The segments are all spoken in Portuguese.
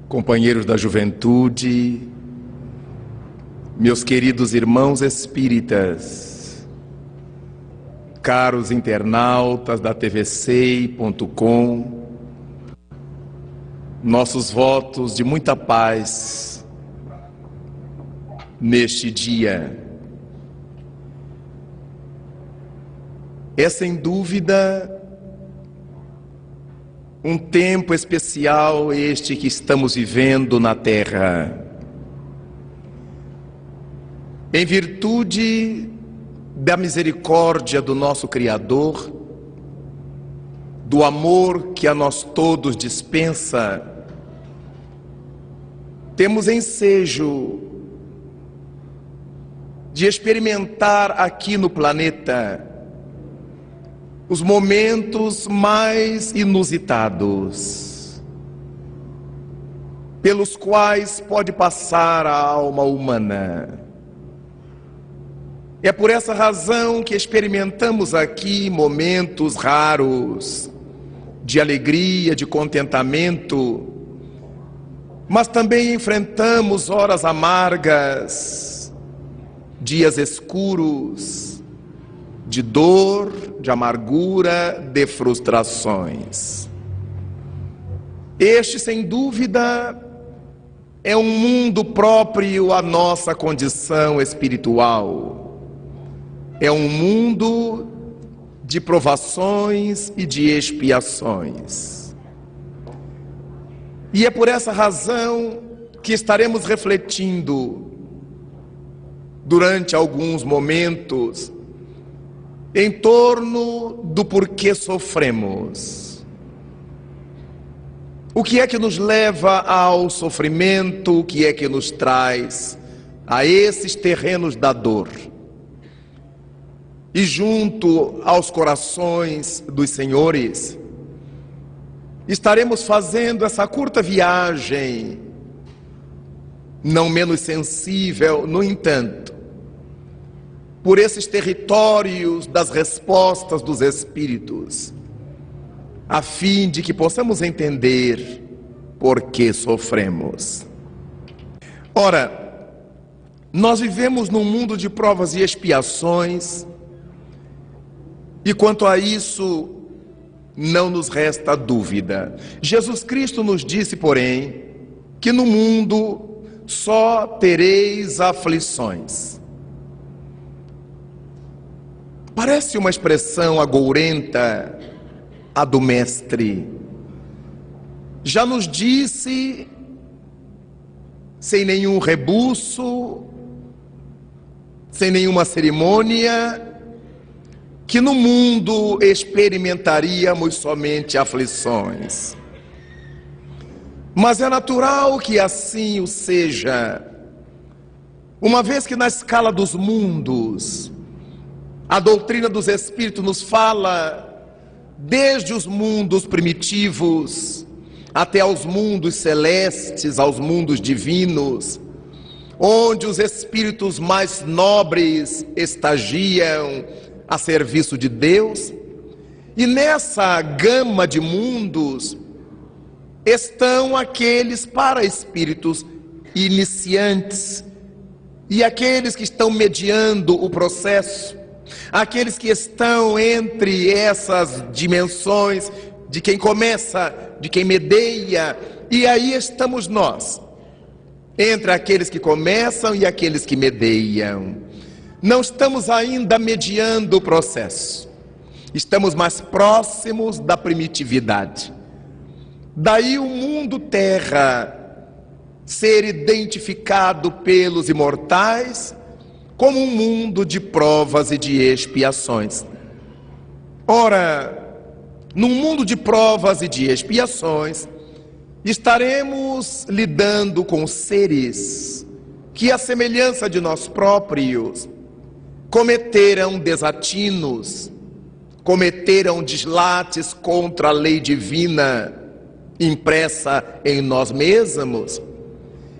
companheiros da juventude, meus queridos irmãos espíritas, caros internautas da tvsei.com, nossos votos de muita paz neste dia. É sem dúvida um tempo especial este que estamos vivendo na Terra. Em virtude da misericórdia do nosso Criador, do amor que a nós todos dispensa, temos ensejo de experimentar aqui no planeta os momentos mais inusitados, pelos quais pode passar a alma humana. É por essa razão que experimentamos aqui momentos raros de alegria, de contentamento, mas também enfrentamos horas amargas, dias escuros, de dor, de amargura, de frustrações. Este, sem dúvida, é um mundo próprio à nossa condição espiritual. É um mundo de provações e de expiações. E é por essa razão que estaremos refletindo durante alguns momentos em torno do porquê sofremos. O que é que nos leva ao sofrimento? O que é que nos traz a esses terrenos da dor? E junto aos corações dos senhores, estaremos fazendo essa curta viagem, não menos sensível, no entanto, por esses territórios das respostas dos Espíritos, a fim de que possamos entender por que sofremos. Ora, nós vivemos num mundo de provas e expiações, e quanto a isso, não nos resta dúvida. Jesus Cristo nos disse, porém, que no mundo só tereis aflições. Parece uma expressão agourenta a do Mestre. Já nos disse, sem nenhum rebuço, sem nenhuma cerimônia, que no mundo experimentaríamos somente aflições. Mas é natural que assim o seja, uma vez que na escala dos mundos, a doutrina dos Espíritos nos fala desde os mundos primitivos até aos mundos celestes, aos mundos divinos, onde os espíritos mais nobres estagiam a serviço de Deus. E nessa gama de mundos estão aqueles para espíritos iniciantes e aqueles que estão mediando o processo, aqueles que estão entre essas dimensões de quem começa, de quem medeia, e aí estamos nós, entre aqueles que começam e aqueles que medeiam. Não estamos ainda mediando o processo, estamos mais próximos da primitividade. Daí o mundo terra ser identificado pelos imortais como um mundo de provas e de expiações. Ora, num mundo de provas e de expiações, estaremos lidando com seres que, à semelhança de nós próprios, cometeram desatinos, cometeram deslates contra a lei divina impressa em nós mesmos,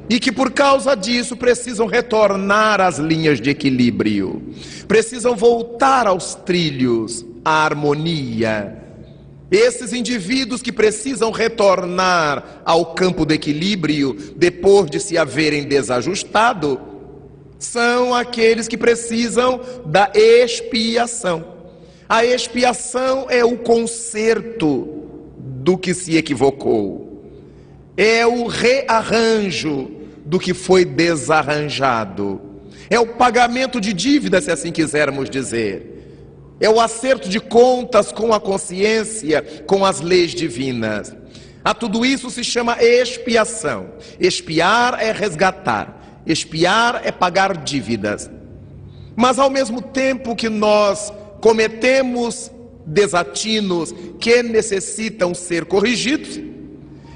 e que por causa disso precisam retornar às linhas de equilíbrio, precisam voltar aos trilhos, à harmonia. Esses indivíduos que precisam retornar ao campo do equilíbrio depois de se haverem desajustado, são aqueles que precisam da expiação. A expiação é o conserto do que se equivocou, é o rearranjo do que foi desarranjado, é o pagamento de dívidas, se assim quisermos dizer. É o acerto de contas com a consciência, com as leis divinas. A tudo isso se chama expiação. Expiar é resgatar, expiar é pagar dívidas. Mas ao mesmo tempo que nós cometemos desatinos que necessitam ser corrigidos,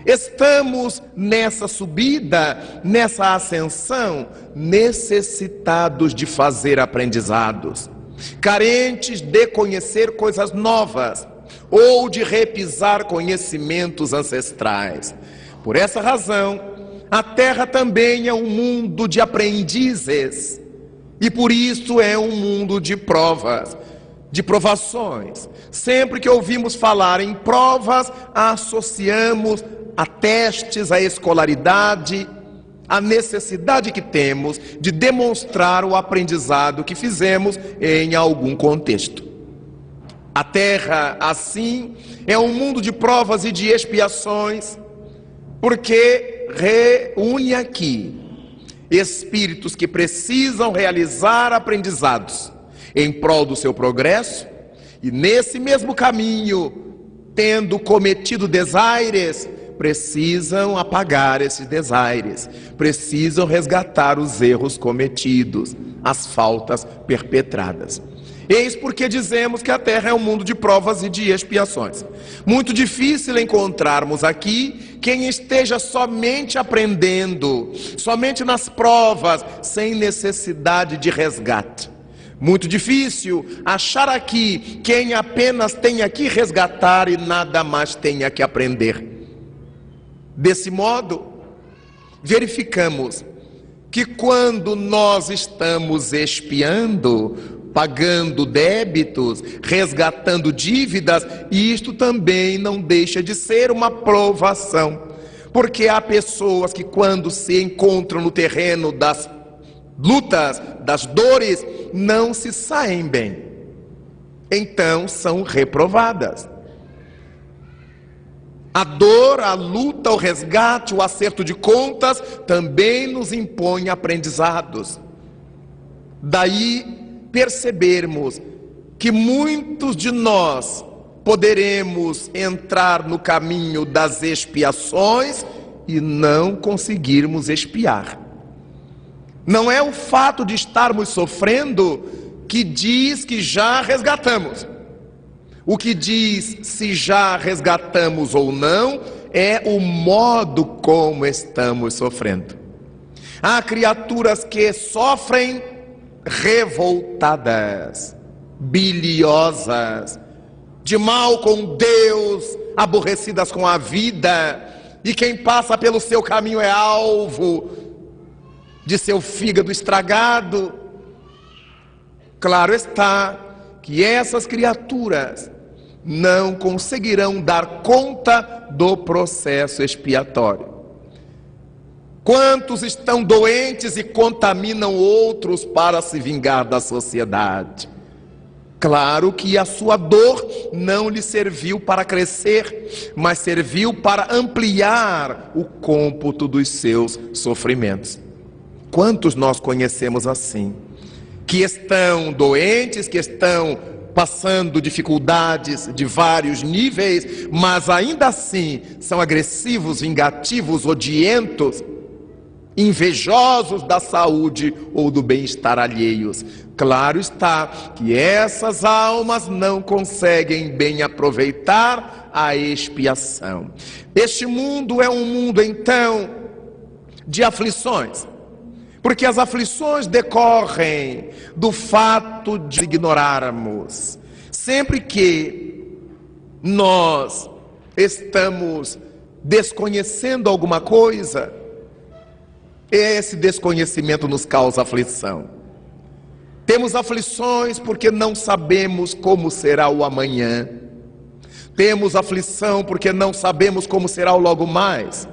estamos nessa subida, nessa ascensão, necessitados de fazer aprendizados, carentes de conhecer coisas novas ou de repisar conhecimentos ancestrais. Por essa razão, a Terra também é um mundo de aprendizes e por isso é um mundo de provas, de provações. Sempre que ouvimos falar em provas, associamos a testes, a escolaridade, a necessidade que temos de demonstrar o aprendizado que fizemos em algum contexto. A Terra, assim, é um mundo de provas e de expiações, porque reúne aqui espíritos que precisam realizar aprendizados em prol do seu progresso, e nesse mesmo caminho, tendo cometido desaires, precisam apagar esses desaires, precisam resgatar os erros cometidos, as faltas perpetradas. Eis porque dizemos que a Terra é um mundo de provas e de expiações. Muito difícil encontrarmos aqui quem esteja somente aprendendo, somente nas provas, sem necessidade de resgate. Muito difícil achar aqui quem apenas tenha que resgatar e nada mais tenha que aprender. Desse modo, verificamos que quando nós estamos expiando, pagando débitos, resgatando dívidas, isto também não deixa de ser uma provação. Porque há pessoas que quando se encontram no terreno das lutas, das dores, não se saem bem. Então são reprovadas. A dor, a luta, o resgate, o acerto de contas também nos impõe aprendizados. Daí percebermos que muitos de nós poderemos entrar no caminho das expiações e não conseguirmos expiar. Não é o fato de estarmos sofrendo que diz que já resgatamos. O que diz se já resgatamos ou não é o modo como estamos sofrendo. Há criaturas que sofrem revoltadas, biliosas, de mal com Deus, aborrecidas com a vida, e quem passa pelo seu caminho é alvo de seu fígado estragado. Claro está que essas criaturas não conseguirão dar conta do processo expiatório. Quantos estão doentes e contaminam outros para se vingar da sociedade? Claro que a sua dor não lhe serviu para crescer, mas serviu para ampliar o cômputo dos seus sofrimentos. Quantos nós conhecemos assim? Que estão doentes, que estão passando dificuldades de vários níveis, mas ainda assim são agressivos, vingativos, odientos, invejosos da saúde ou do bem-estar alheios. Claro está que essas almas não conseguem bem aproveitar a expiação. Este mundo é um mundo, então, de aflições, porque as aflições decorrem do fato de ignorarmos. Sempre que nós estamos desconhecendo alguma coisa, esse desconhecimento nos causa aflição. Temos aflições porque não sabemos como será o amanhã. Temos aflição porque não sabemos como será o logo mais.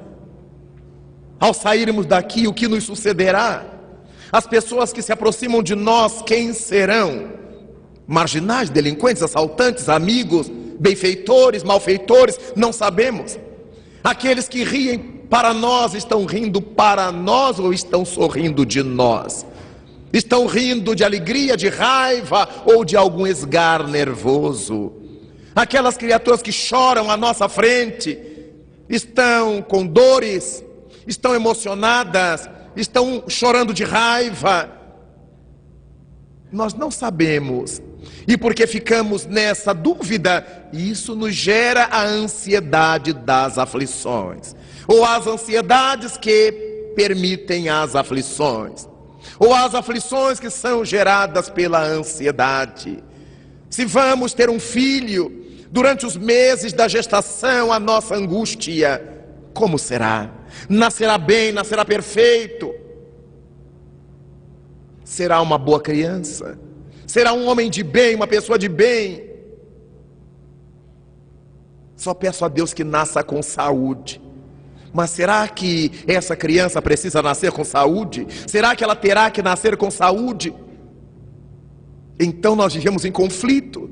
Ao sairmos daqui, o que nos sucederá? As pessoas que se aproximam de nós, quem serão? Marginais, delinquentes, assaltantes, amigos, benfeitores, malfeitores, não sabemos. Aqueles que riem para nós, estão rindo para nós ou estão sorrindo de nós? Estão rindo de alegria, de raiva ou de algum esgar nervoso? Aquelas criaturas que choram à nossa frente, estão com dores, estão emocionadas, estão chorando de raiva? Nós não sabemos. E porque ficamos nessa dúvida, isso nos gera a ansiedade das aflições, ou as ansiedades que permitem as aflições, ou as aflições que são geradas pela ansiedade. Se vamos ter um filho, durante os meses da gestação, a nossa angústia, como será? Nascerá bem, nascerá perfeito? Será uma boa criança? Será um homem de bem, uma pessoa de bem? Só peço a Deus que nasça com saúde. Mas será que essa criança precisa nascer com saúde? Será que ela terá que nascer com saúde? Então nós vivemos em conflito,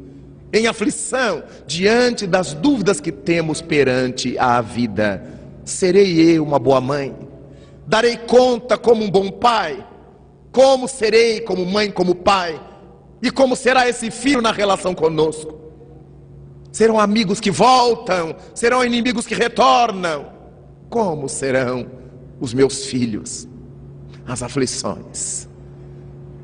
em aflição, diante das dúvidas que temos perante a vida. Serei eu uma boa mãe? Darei conta como um bom pai? Como serei como mãe, como pai? E como será esse filho na relação conosco? Serão amigos que voltam? Serão inimigos que retornam? Como serão os meus filhos? As aflições.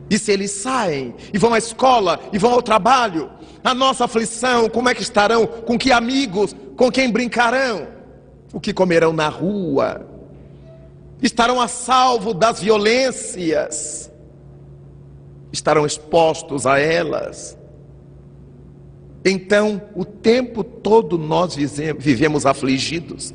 E se eles saem e vão à escola e vão ao trabalho, a nossa aflição, como é que estarão? Com que amigos? Com quem brincarão? O que comerão na rua? Estarão a salvo das violências? Estarão expostos a elas? Então, o tempo todo nós vivemos afligidos.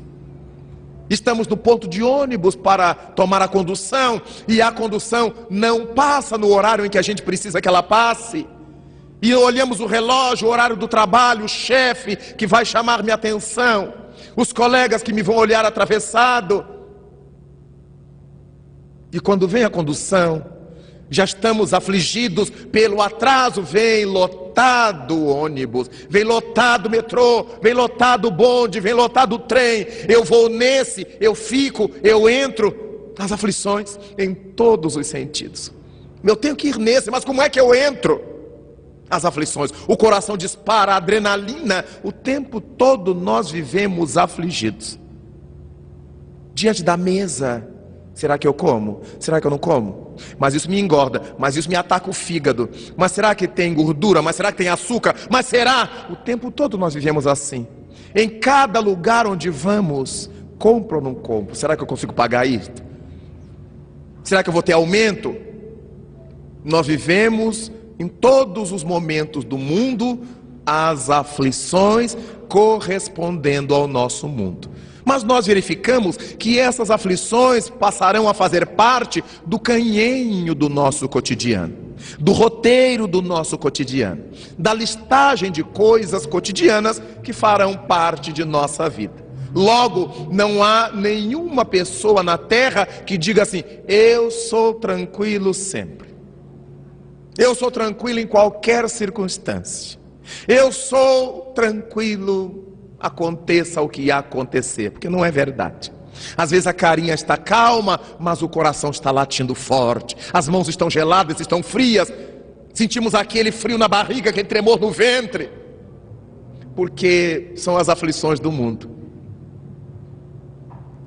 Estamos no ponto de ônibus para tomar a condução, e a condução não passa no horário em que a gente precisa que ela passe. E olhamos o relógio, o horário do trabalho, o chefe que vai chamar minha atenção, os colegas que me vão olhar atravessado. E quando vem a condução, já estamos afligidos pelo atraso. Vem lotado o ônibus, vem lotado o metrô, vem lotado o bonde, vem lotado o trem. Eu vou nesse, eu fico, eu entro. As aflições em todos os sentidos. Eu tenho que ir nesse, mas como é que eu entro? As aflições, o coração dispara, a adrenalina. O tempo todo nós vivemos afligidos. Diante da mesa, será que eu como? Será que eu não como? Mas isso me engorda, mas isso me ataca o fígado. Mas será que tem gordura? Mas será que tem açúcar? Mas será? O tempo todo nós vivemos assim. Em cada lugar onde vamos, compro ou não compro? Será que eu consigo pagar isso? Será que eu vou ter aumento? Nós vivemos em todos os momentos do mundo as aflições correspondendo ao nosso mundo. Mas nós verificamos que essas aflições passarão a fazer parte do canhenho do nosso cotidiano, do roteiro do nosso cotidiano, da listagem de coisas cotidianas que farão parte de nossa vida. Logo, não há nenhuma pessoa na terra que diga assim: eu sou tranquilo sempre, eu sou tranquilo em qualquer circunstância, eu sou tranquilo aconteça o que acontecer, porque não é verdade. Às vezes a carinha está calma, mas o coração está latindo forte, as mãos estão geladas, estão frias, sentimos aquele frio na barriga, aquele tremor no ventre, porque são as aflições do mundo.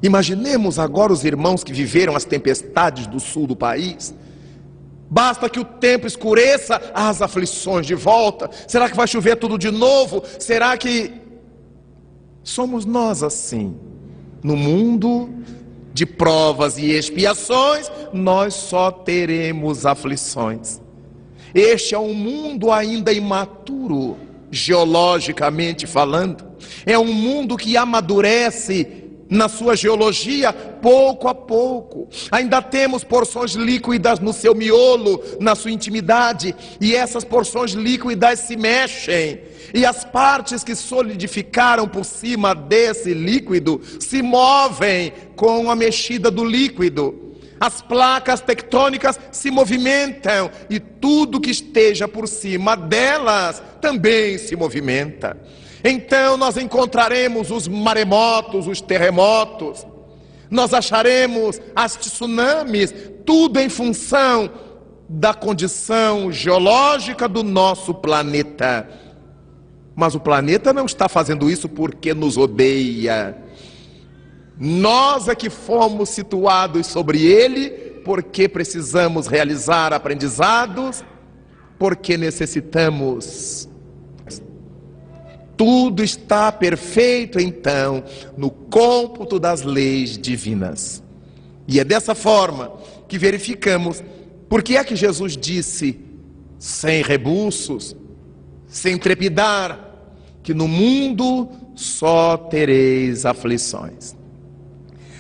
Imaginemos agora os irmãos que viveram as tempestades do sul do país. Basta que o tempo escureça, as aflições de volta. Será que vai chover tudo de novo? Será que somos nós assim? No mundo de provas e expiações, nós só teremos aflições. Este é um mundo ainda imaturo, geologicamente falando. É um mundo que amadurece na sua geologia, pouco a pouco. Ainda temos porções líquidas no seu miolo, na sua intimidade, e essas porções líquidas se mexem, e as partes que solidificaram por cima desse líquido se movem com a mexida do líquido. As placas tectônicas se movimentam, e tudo que esteja por cima delas também se movimenta. Então nós encontraremos os maremotos, os terremotos, nós acharemos as tsunamis, tudo em função da condição geológica do nosso planeta. Mas o planeta não está fazendo isso porque nos odeia. Nós é que fomos situados sobre ele porque precisamos realizar aprendizados, porque necessitamos. Tudo está perfeito, então, no cômputo das leis divinas. E é dessa forma que verificamos por que é que Jesus disse, sem rebuços, sem trepidar, que no mundo só tereis aflições.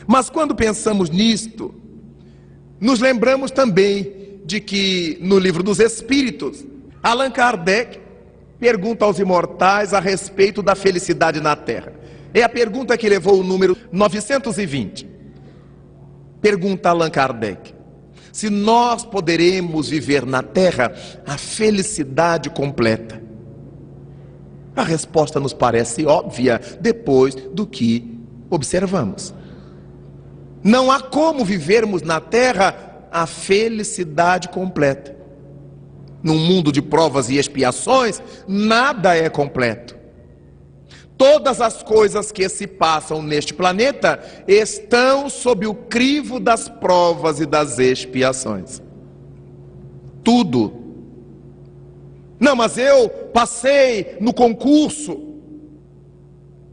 Mas quando pensamos nisto, nos lembramos também de que no Livro dos Espíritos, Allan Kardec pergunta aos imortais a respeito da felicidade na Terra. É a pergunta que levou o número 920. Pergunta Allan Kardec: se nós poderemos viver na Terra a felicidade completa? A resposta nos parece óbvia depois do que observamos. Não há como vivermos na Terra a felicidade completa. Num mundo de provas e expiações, nada é completo. Todas as coisas que se passam neste planeta estão sob o crivo das provas e das expiações. Tudo. Não, mas eu passei no concurso,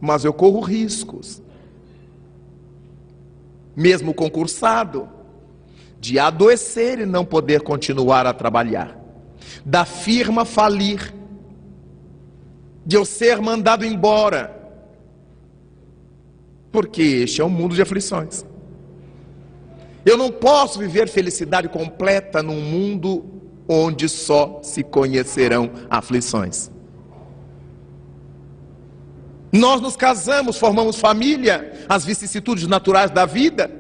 mas eu corro riscos. Mesmo concursado, de adoecer e não poder continuar a trabalhar, da firma falir, de eu ser mandado embora, porque este é um mundo de aflições. Eu não posso viver felicidade completa num mundo onde só se conhecerão aflições. Nós nos casamos, formamos família, as vicissitudes naturais da vida,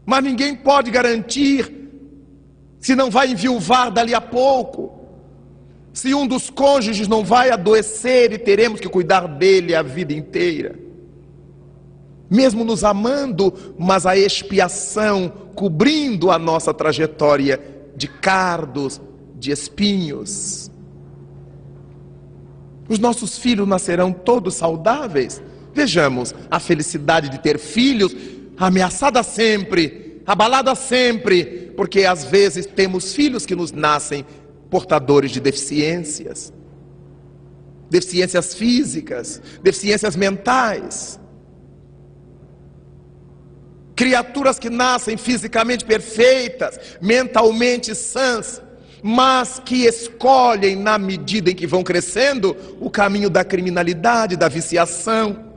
mas ninguém pode garantir se não vai enviuvar dali a pouco, se um dos cônjuges não vai adoecer e teremos que cuidar dele a vida inteira. Mesmo nos amando, mas a expiação cobrindo a nossa trajetória de cardos, de espinhos. Os nossos filhos nascerão todos saudáveis? Vejamos, a felicidade de ter filhos ameaçada sempre, abalada sempre, porque às vezes temos filhos que nos nascem portadores de deficiências, deficiências físicas, deficiências mentais, criaturas que nascem fisicamente perfeitas, mentalmente sãs, mas que escolhem, na medida em que vão crescendo, o caminho da criminalidade, da viciação.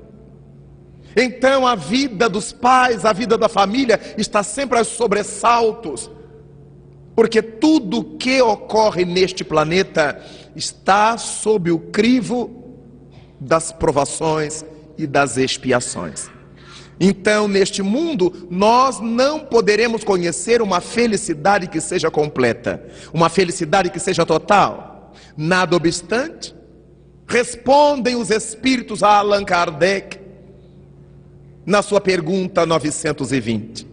Então a vida dos pais, a vida da família está sempre aos sobressaltos, porque tudo que ocorre neste planeta está sob o crivo das provações e das expiações. Então, neste mundo, nós não poderemos conhecer uma felicidade que seja completa, uma felicidade que seja total. Nada obstante, respondem os espíritos a Allan Kardec na sua pergunta 920.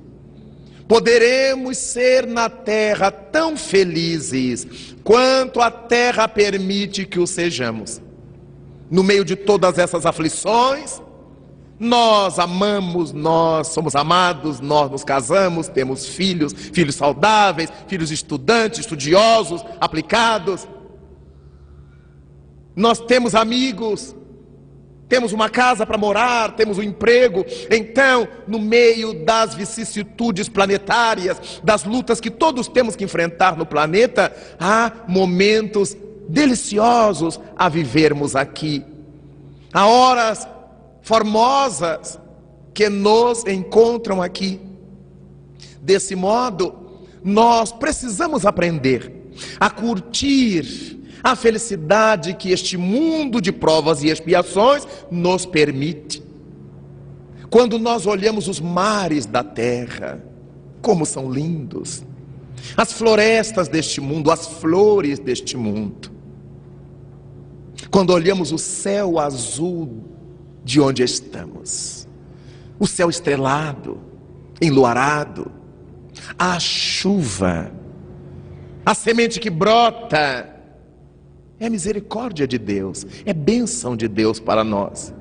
Poderemos ser na Terra tão felizes quanto a Terra permite que o sejamos. No meio de todas essas aflições, nós amamos, nós somos amados, nós nos casamos, temos filhos, filhos saudáveis, filhos estudantes, estudiosos, aplicados. Nós temos amigos, temos uma casa para morar, temos um emprego. Então, no meio das vicissitudes planetárias, das lutas que todos temos que enfrentar no planeta, há momentos deliciosos a vivermos aqui. Há horas formosas que nos encontram aqui. Desse modo, nós precisamos aprender a curtir a felicidade que este mundo de provas e expiações nos permite. Quando nós olhamos os mares da terra, como são lindos, as florestas deste mundo, as flores deste mundo. Quando olhamos o céu azul de onde estamos, o céu estrelado, enluarado, a chuva, a semente que brota, é misericórdia de Deus, é bênção de Deus para nós.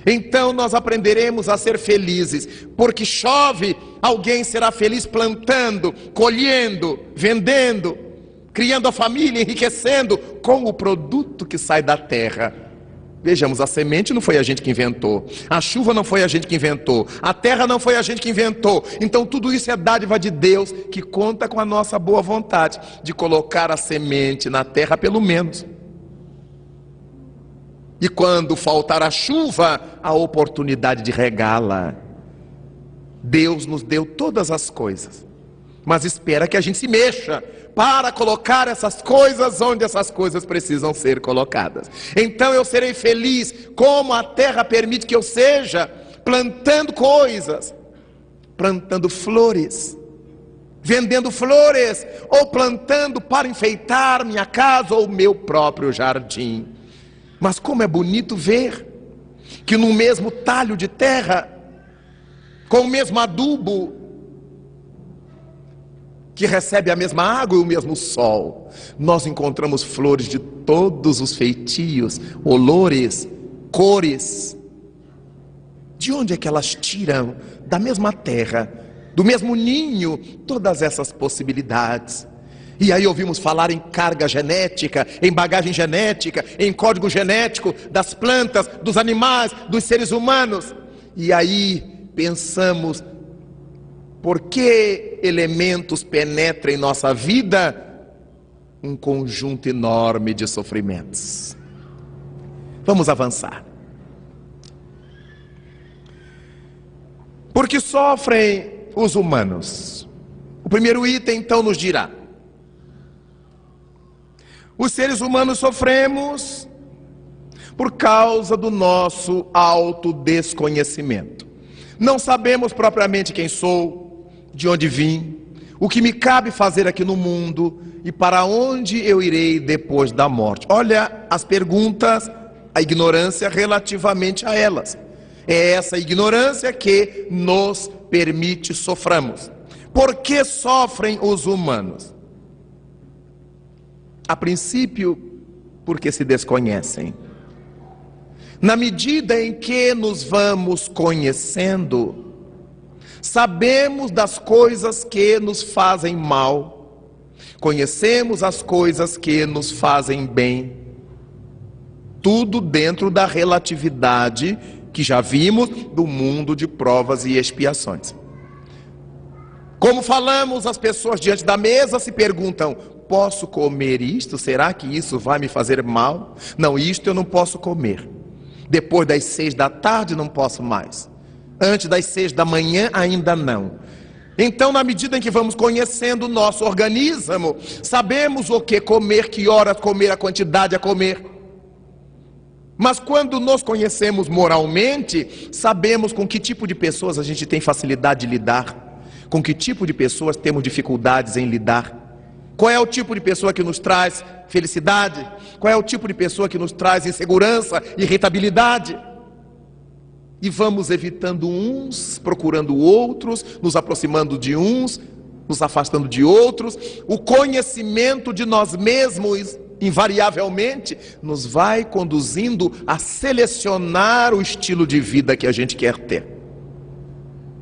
Então nós aprenderemos a ser felizes, porque chove, alguém será feliz plantando, colhendo, vendendo, criando a família, enriquecendo com o produto que sai da terra. Vejamos, a semente não foi a gente que inventou, a chuva não foi a gente que inventou, a terra não foi a gente que inventou. Então tudo isso é dádiva de Deus, que conta com a nossa boa vontade de colocar a semente na terra pelo menos. E quando faltar a chuva, a oportunidade de regá-la. Deus nos deu todas as coisas, mas espera que a gente se mexa para colocar essas coisas onde essas coisas precisam ser colocadas. Então eu serei feliz como a terra permite que eu seja, plantando coisas, plantando flores, vendendo flores, ou plantando para enfeitar minha casa ou o meu próprio jardim. Mas como é bonito ver que no mesmo talho de terra, com o mesmo adubo, que recebe a mesma água e o mesmo sol, nós encontramos flores de todos os feitios, olores, cores. De onde é que elas tiram da mesma terra, do mesmo ninho, todas essas possibilidades? E aí ouvimos falar em carga genética, em bagagem genética, em código genético das plantas, dos animais, dos seres humanos. E aí pensamos, por que elementos penetram em nossa vida? Um conjunto enorme de sofrimentos. Vamos avançar. Por que sofrem os humanos? O primeiro item então nos dirá: os seres humanos sofremos por causa do nosso autodesconhecimento. Não sabemos propriamente quem sou, de onde vim, o que me cabe fazer aqui no mundo e para onde eu irei depois da morte. Olha as perguntas, a ignorância relativamente a elas. É essa ignorância que nos permite soframos. Por que sofrem os humanos? A princípio, porque se desconhecem. Na medida em que nos vamos conhecendo, sabemos das coisas que nos fazem mal, conhecemos as coisas que nos fazem bem, tudo dentro da relatividade que já vimos do mundo de provas e expiações. Como falamos, as pessoas diante da mesa se perguntam: posso comer isto? Será que isso vai me fazer mal? Não, isto eu não posso comer. Depois das 6 da tarde não posso mais. Antes das 6 da manhã ainda não. Então, na medida em que vamos conhecendo o nosso organismo, sabemos o que comer, que horas comer, a quantidade a comer. Mas quando nos conhecemos moralmente, sabemos com que tipo de pessoas a gente tem facilidade de lidar, com que tipo de pessoas temos dificuldades em lidar. Qual é o tipo de pessoa que nos traz felicidade? Qual é o tipo de pessoa que nos traz insegurança, irritabilidade? E vamos evitando uns, procurando outros, nos aproximando de uns, nos afastando de outros. O conhecimento de nós mesmos, invariavelmente, nos vai conduzindo a selecionar o estilo de vida que a gente quer ter.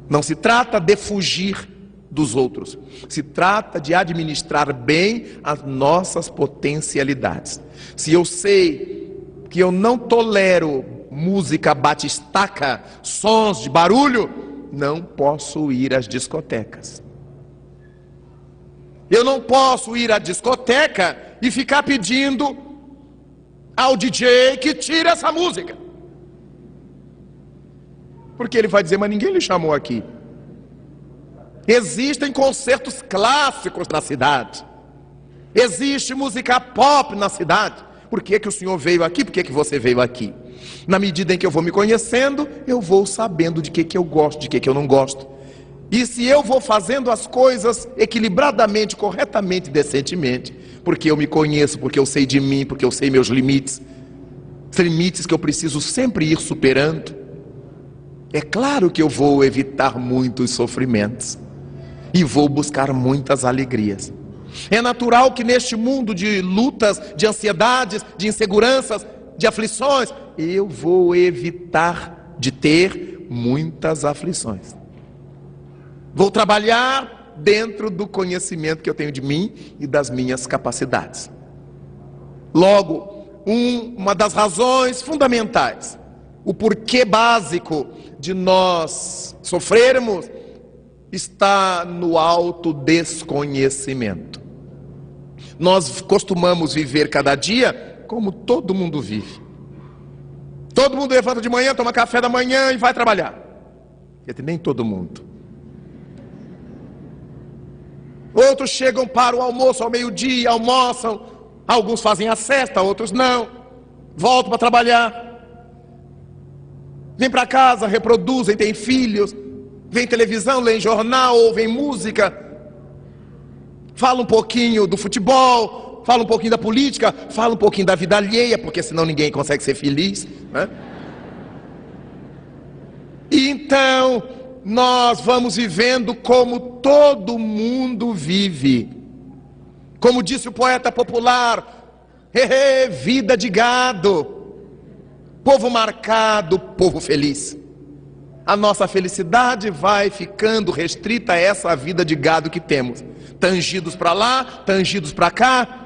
Não se trata de fugir dos outros, se trata de administrar bem as nossas potencialidades. Se eu sei que eu não tolero música batistaca, sons de barulho, não posso ir às discotecas. Eu não posso ir à discoteca e ficar pedindo ao DJ que tire essa música. Porque ele vai dizer, mas ninguém lhe chamou aqui. Existem concertos clássicos na cidade. Existe música pop na cidade. Por que que o senhor veio aqui? Por que que você veio aqui? Na medida em que eu vou me conhecendo, eu vou sabendo de que eu gosto, de que eu não gosto. E se eu vou fazendo as coisas equilibradamente, corretamente, decentemente, porque eu me conheço, porque eu sei de mim, porque eu sei meus limites, limites que eu preciso sempre ir superando, é claro que eu vou evitar muitos sofrimentos e vou buscar muitas alegrias. É natural que neste mundo de lutas, de ansiedades, de inseguranças, de aflições, eu vou evitar de ter muitas aflições. Vou trabalhar dentro do conhecimento que eu tenho de mim e das minhas capacidades. Logo, uma das razões fundamentais, o porquê básico de nós sofrermos, está no autodesconhecimento. Nós costumamos viver cada dia como todo mundo vive. Todo mundo levanta de manhã, toma café da manhã e vai trabalhar. Nem todo mundo. Outros chegam para o almoço ao meio-dia, almoçam. Alguns fazem a cesta, outros não. Voltam para trabalhar. Vêm para casa, reproduzem, têm filhos. Vêm televisão, leem jornal, ouvem música. Fala um pouquinho do futebol, fala um pouquinho da política, fala um pouquinho da vida alheia, porque senão ninguém consegue ser feliz, né? E então, nós vamos vivendo como todo mundo vive. Como disse o poeta popular, vida de gado, povo marcado, povo feliz. A nossa felicidade vai ficando restrita a essa vida de gado que temos. Tangidos para lá, tangidos para cá.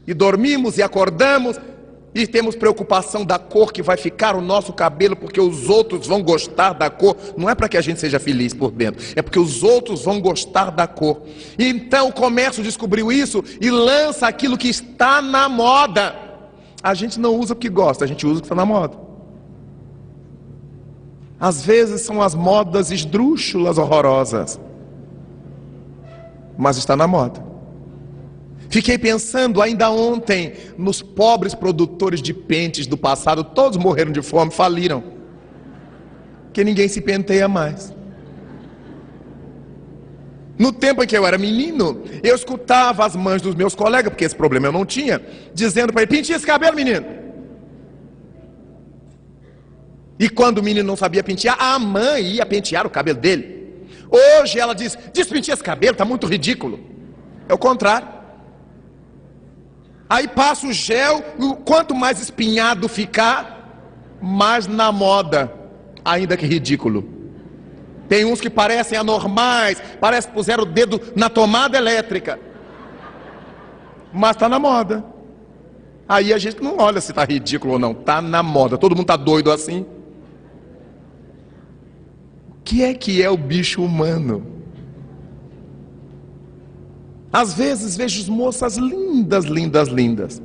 E dormimos e acordamos e temos preocupação da cor que vai ficar o nosso cabelo, porque os outros vão gostar da cor. Não é para que a gente seja feliz por dentro, é porque os outros vão gostar da cor. E então o comércio descobriu isso e lança aquilo que está na moda. A gente não usa porque gosta, a gente usa o que está na moda. Às vezes são as modas esdrúxulas, horrorosas, mas está na moda. Fiquei pensando ainda ontem nos pobres produtores de pentes do passado. Todos morreram de fome, faliram, porque ninguém se penteia mais. No tempo em que eu era menino, eu escutava as mães dos meus colegas, porque esse problema eu não tinha, dizendo para ele, penteia esse cabelo, menino. E quando o menino não sabia pentear, a mãe ia pentear o cabelo dele. Hoje ela diz, despenteia esse cabelo, está muito ridículo. É o contrário. Aí passa o gel, quanto mais espinhado ficar, mais na moda, ainda que ridículo. Tem uns que parecem anormais, parece que puseram o dedo na tomada elétrica, mas está na moda. Aí a gente não olha se está ridículo ou não, está na moda, todo mundo está doido assim. O que é o bicho humano? Às vezes vejo moças lindas, lindas, lindas,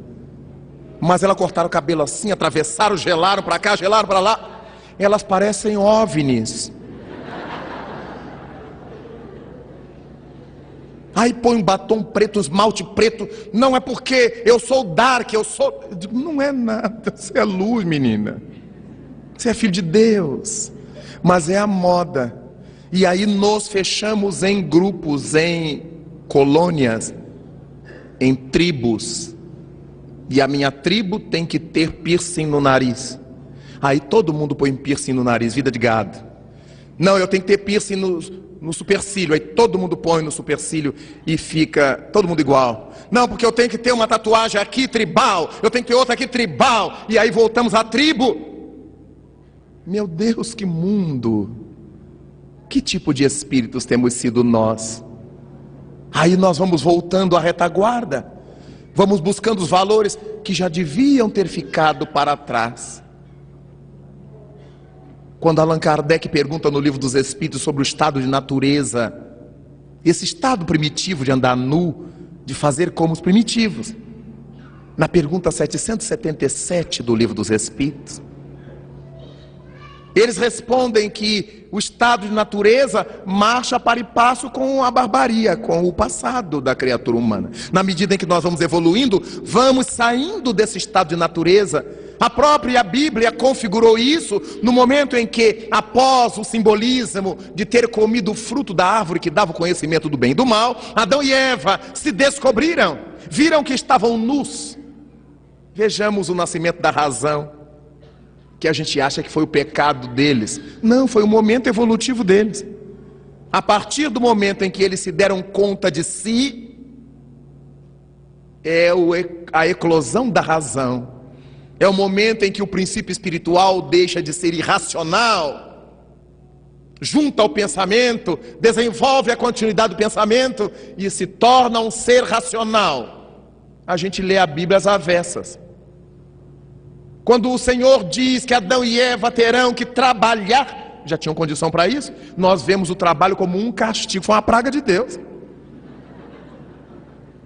mas elas cortaram o cabelo assim, atravessaram, gelaram para cá, gelaram para lá, elas parecem OVNIs. Aí põe um batom preto, um esmalte preto, não é porque eu sou dark, eu sou... Não é nada, você é luz, menina, você é filho de Deus, mas é a moda. E aí nos fechamos em grupos, em colônias, em tribos, e a minha tribo tem que ter piercing no nariz. Aí todo mundo põe piercing no nariz, vida de gado. Não, eu tenho que ter piercing no supercílio. Aí todo mundo põe no supercílio e fica todo mundo igual. Não, porque eu tenho que ter uma tatuagem aqui tribal, eu tenho que ter outra aqui tribal, e aí voltamos à tribo. Meu Deus, que mundo! Que tipo de espíritos temos sido nós? Aí nós vamos voltando à retaguarda, vamos buscando os valores que já deviam ter ficado para trás. Quando Allan Kardec pergunta no Livro dos Espíritos sobre o estado de natureza, esse estado primitivo de andar nu, de fazer como os primitivos, na pergunta 777 do Livro dos Espíritos, Eles respondem que o estado de natureza marcha para e passo com a barbaria, com o passado da criatura humana. Na medida em que nós vamos evoluindo, vamos saindo desse estado de natureza. A própria Bíblia configurou isso no momento em que, após o simbolismo de ter comido o fruto da árvore que dava o conhecimento do bem e do mal, Adão e Eva se descobriram, viram que estavam nus. Vejamos o nascimento da razão, que a gente acha que foi o pecado deles. Não, foi o momento evolutivo deles. A partir do momento em que eles se deram conta de si, é a eclosão da razão. É o momento em que o princípio espiritual deixa de ser irracional, junta ao pensamento, desenvolve a continuidade do pensamento e se torna um ser racional. A gente lê a Bíblia às avessas. Quando o Senhor diz que Adão e Eva terão que trabalhar, já tinham condição para isso, nós vemos o trabalho como um castigo, foi uma praga de Deus.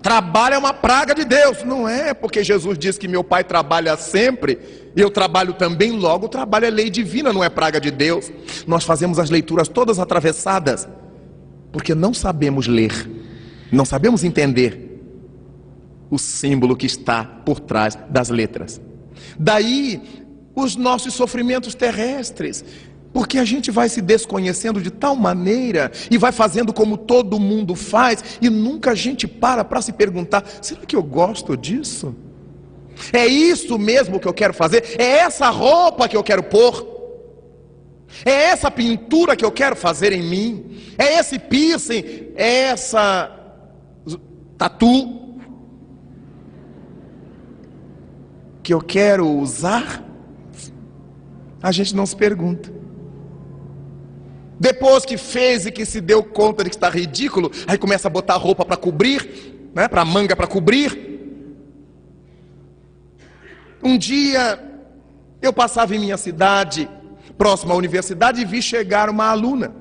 Trabalho é uma praga de Deus, não é porque Jesus diz que meu Pai trabalha sempre, eu trabalho também, logo o trabalho é lei divina, não é praga de Deus. Nós fazemos as leituras todas atravessadas, porque não sabemos ler, não sabemos entender o símbolo que está por trás das letras. Daí os nossos sofrimentos terrestres, porque a gente vai se desconhecendo de tal maneira e vai fazendo como todo mundo faz e nunca a gente para se perguntar: será que eu gosto disso? É isso mesmo que eu quero fazer? É essa roupa que eu quero pôr? É essa pintura que eu quero fazer em mim? É esse piercing? É essa tatu que eu quero usar? A gente não se pergunta. Depois que fez e que se deu conta de que está ridículo, aí começa a botar roupa para cobrir, né, para manga para cobrir. Um dia eu passava em minha cidade, próximo à universidade, e vi chegar uma aluna.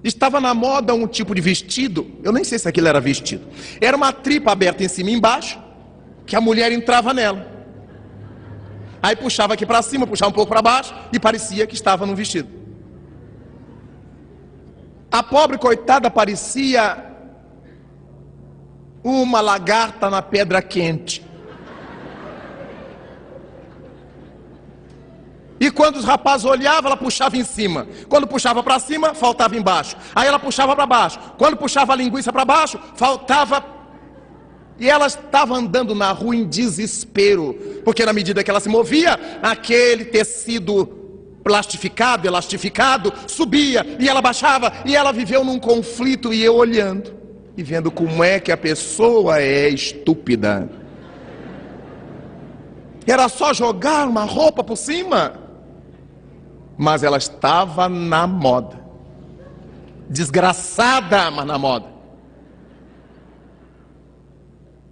Estava na moda um tipo de vestido, eu nem sei se aquilo era vestido, era uma tripa aberta em cima e embaixo, que a mulher entrava nela. Aí puxava aqui para cima, puxava um pouco para baixo e parecia que estava no vestido. A pobre coitada parecia uma lagarta na pedra quente. E quando os rapazes olhavam, ela puxava em cima. Quando puxava para cima, faltava embaixo. Aí ela puxava para baixo. Quando puxava a linguiça para baixo, faltava. E ela estava andando na rua em desespero, porque na medida que ela se movia, aquele tecido plastificado, elastificado, subia, e ela baixava, e ela viveu num conflito, e eu olhando, e vendo como é que a pessoa é estúpida. Era só jogar uma roupa por cima, mas ela estava na moda, desgraçada, mas na moda.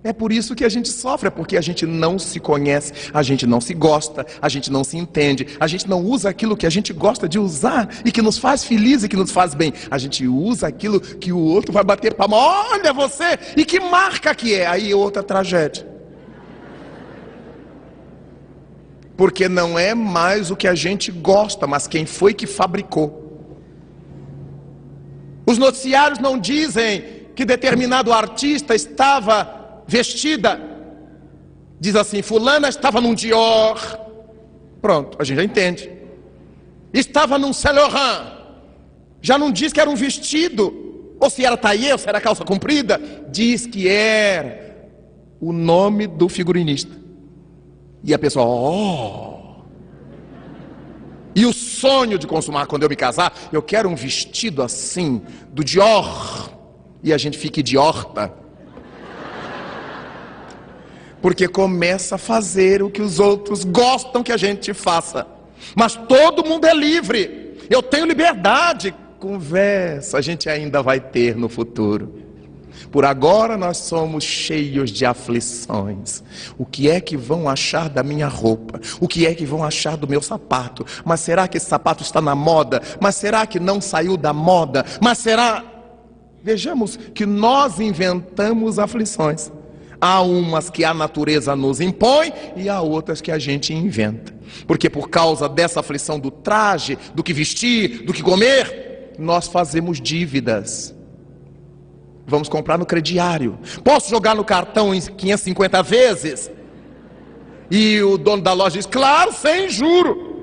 É por isso que a gente sofre, é porque a gente não se conhece, a gente não se gosta, a gente não se entende, a gente não usa aquilo que a gente gosta de usar e que nos faz feliz e que nos faz bem. A gente usa aquilo que o outro vai bater palma, olha você, e que marca que é, aí outra tragédia. Porque não é mais o que a gente gosta, mas quem foi que fabricou. Os noticiários não dizem que determinado artista estava vestida, diz assim, fulana estava num Dior, pronto, a gente já entende. Estava num Saint Laurent, já não diz que era um vestido, ou se era taillé, ou se era calça comprida, diz que era o nome do figurinista. E a pessoa, oh! E o sonho de consumar, quando eu me casar, eu quero um vestido assim, do Dior, e a gente fica idiota, porque começa a fazer o que os outros gostam que a gente faça. Mas todo mundo é livre. Eu tenho liberdade. Conversa, a gente ainda vai ter no futuro. Por agora nós somos cheios de aflições. O que é que vão achar da minha roupa? O que é que vão achar do meu sapato? Mas será que esse sapato está na moda? Mas será que não saiu da moda? Mas será... Vejamos que nós inventamos aflições. Há umas que a natureza nos impõe e há outras que a gente inventa. Porque por causa dessa aflição do traje, do que vestir, do que comer, nós fazemos dívidas. Vamos comprar no crediário. Posso jogar no cartão em 550 vezes? E o dono da loja diz, claro, sem juro.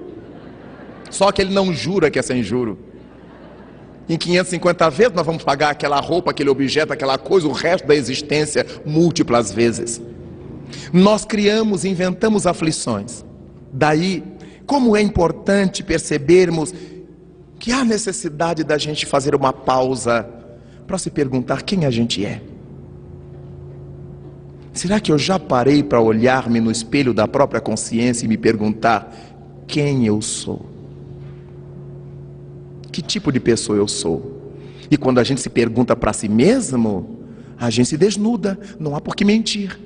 Só que ele não jura que é sem juro. Em 550 vezes nós vamos pagar aquela roupa, aquele objeto, aquela coisa, o resto da existência, múltiplas vezes. Nós criamos, inventamos aflições. Daí, como é importante percebermos que há necessidade da gente fazer uma pausa para se perguntar quem a gente é. Será que eu já parei para olhar-me no espelho da própria consciência e me perguntar quem eu sou? Que tipo de pessoa eu sou? E quando a gente se pergunta para si mesmo, a gente se desnuda, não há por que mentir.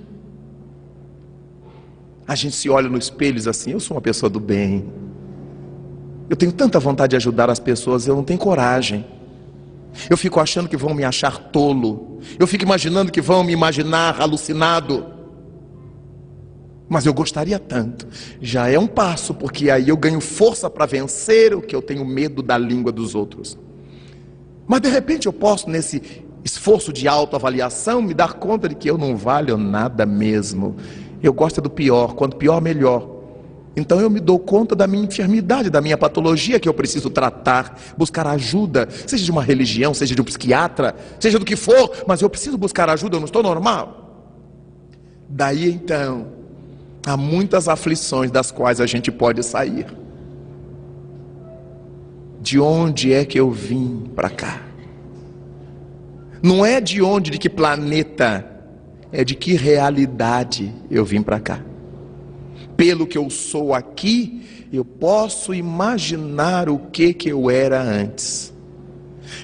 A gente se olha no espelho e diz assim, eu sou uma pessoa do bem. Eu tenho tanta vontade de ajudar as pessoas, eu não tenho coragem. Eu fico achando que vão me achar tolo. Eu fico imaginando que vão me imaginar alucinado. Mas eu gostaria tanto. Já é um passo, porque aí eu ganho força para vencer o que eu tenho medo da língua dos outros. Mas de repente eu posso, nesse esforço de autoavaliação, me dar conta de que eu não valho nada mesmo. Eu gosto do pior, quanto pior melhor. Então eu me dou conta da minha enfermidade, da minha patologia que eu preciso tratar, buscar ajuda, seja de uma religião, seja de um psiquiatra, seja do que for, mas eu preciso buscar ajuda, eu não estou normal. Daí então, há muitas aflições das quais a gente pode sair. De onde é que eu vim para cá? Não é de onde, de que planeta, é de que realidade eu vim para cá. Pelo que eu sou aqui, eu posso imaginar o que eu era antes.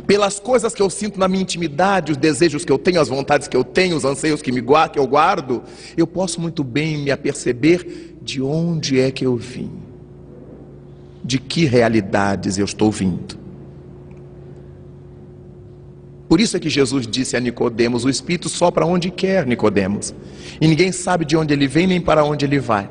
Pelas coisas que eu sinto na minha intimidade, os desejos que eu tenho, as vontades que eu tenho, os anseios que eu guardo, eu posso muito bem me aperceber de onde é que eu vim. De que realidades eu estou vindo. Por isso é que Jesus disse a Nicodemos, o Espírito sopra onde quer, Nicodemos. E ninguém sabe de onde ele vem nem para onde ele vai.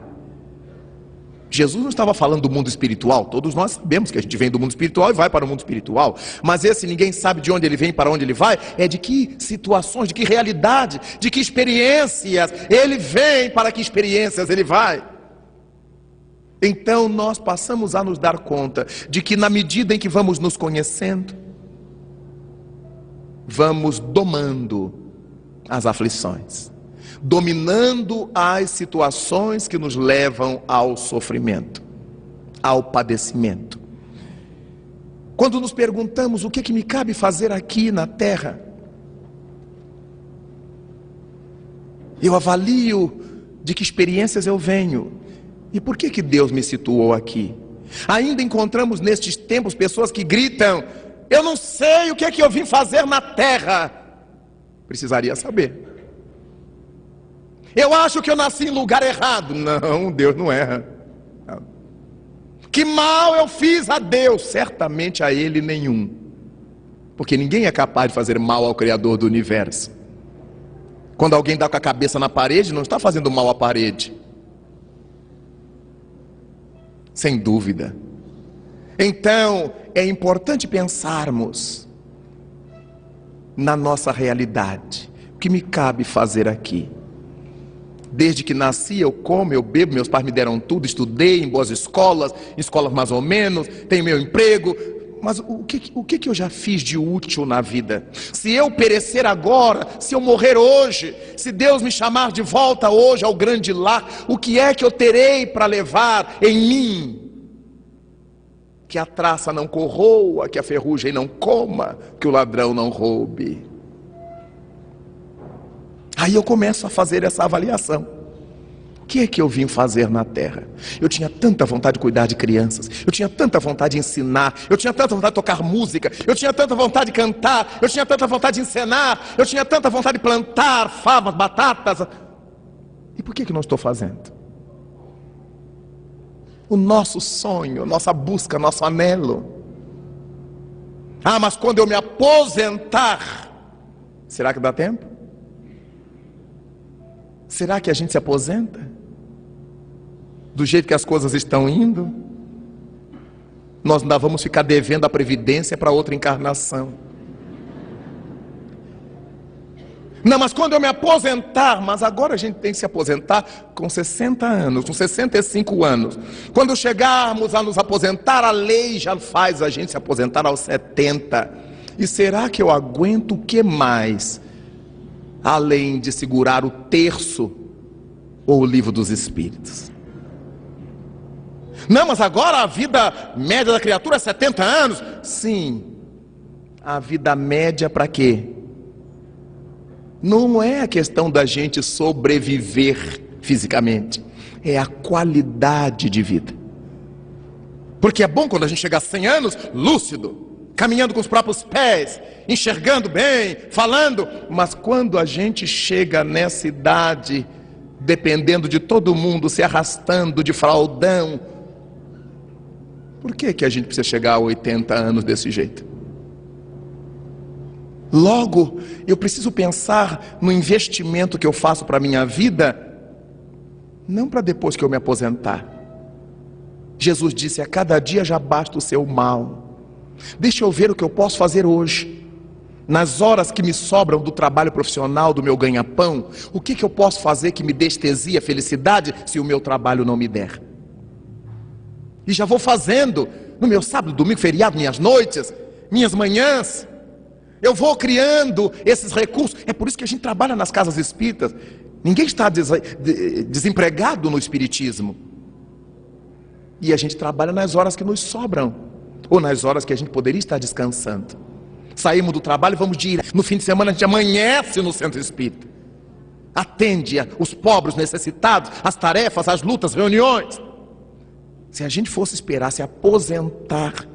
Jesus não estava falando do mundo espiritual, todos nós sabemos que a gente vem do mundo espiritual e vai para o mundo espiritual, mas esse ninguém sabe de onde ele vem e para onde ele vai, é de que situações, de que realidade, de que experiências ele vem, para que experiências ele vai. Então nós passamos a nos dar conta de que na medida em que vamos nos conhecendo, vamos domando as aflições, dominando as situações que nos levam ao sofrimento, ao padecimento. Quando nos perguntamos o que me cabe fazer aqui na terra, eu avalio de que experiências eu venho e por que Deus me situou aqui. Ainda encontramos nestes tempos pessoas que gritam, eu não sei o que eu vim fazer na terra. Precisaria saber. Eu acho que eu nasci em lugar errado. Não, Deus não erra. Que mal eu fiz a Deus? Certamente a Ele nenhum. Porque ninguém é capaz de fazer mal ao Criador do universo. Quando alguém dá com a cabeça na parede, não está fazendo mal à parede. Sem dúvida. Então, é importante pensarmos na nossa realidade. O que me cabe fazer aqui? Desde que nasci, eu como, eu bebo, meus pais me deram tudo, estudei em boas escolas mais ou menos, tenho meu emprego. Mas o que eu já fiz de útil na vida? Se eu perecer agora, se eu morrer hoje, se Deus me chamar de volta hoje ao grande lar, o que é que eu terei para levar em mim? Que a traça não corroa, que a ferrugem não coma, que o ladrão não roube. Aí eu começo a fazer essa avaliação. O que é que eu vim fazer na terra? Eu tinha tanta vontade de cuidar de crianças, eu tinha tanta vontade de ensinar, eu tinha tanta vontade de tocar música, eu tinha tanta vontade de cantar, eu tinha tanta vontade de encenar, eu tinha tanta vontade de plantar favas, batatas. E por que não estou fazendo? O nosso sonho, nossa busca, nosso anelo. Ah, mas quando eu me aposentar, será que dá tempo? será que a gente se aposenta? Do jeito que as coisas estão indo, nós ainda vamos ficar devendo a previdência para outra encarnação. Não, mas quando eu me aposentar, mas agora a gente tem que se aposentar com 60 anos, com 65 anos. Quando chegarmos a nos aposentar, a lei já faz a gente se aposentar aos 70. E será que eu aguento o que mais? Além de segurar o terço ou o livro dos Espíritos. Não, mas agora a vida média da criatura é 70 anos. Sim, a vida média para quê? Não é a questão da gente sobreviver fisicamente, é a qualidade de vida. Porque é bom quando a gente chega a 100 anos, lúcido, caminhando com os próprios pés, enxergando bem, falando. Mas quando a gente chega nessa idade, dependendo de todo mundo, se arrastando de fraldão, por que a gente precisa chegar a 80 anos desse jeito? Logo, eu preciso pensar no investimento que eu faço para a minha vida, não para depois que eu me aposentar. Jesus disse, a cada dia já basta o seu mal. Deixa eu ver o que eu posso fazer hoje. Nas horas que me sobram do trabalho profissional, do meu ganha-pão, o que eu posso fazer que me dê estesia, felicidade, se o meu trabalho não me der? E já vou fazendo, no meu sábado, domingo, feriado, minhas noites, minhas manhãs. Eu vou criando esses recursos. É por isso que a gente trabalha nas casas espíritas. Ninguém está desempregado no espiritismo. E a gente trabalha nas horas que nos sobram, ou nas horas que a gente poderia estar descansando. Saímos do trabalho e vamos direto. No fim de semana a gente amanhece no centro espírita. Atende os pobres necessitados, as tarefas, as lutas, reuniões. Se a gente fosse esperar se aposentar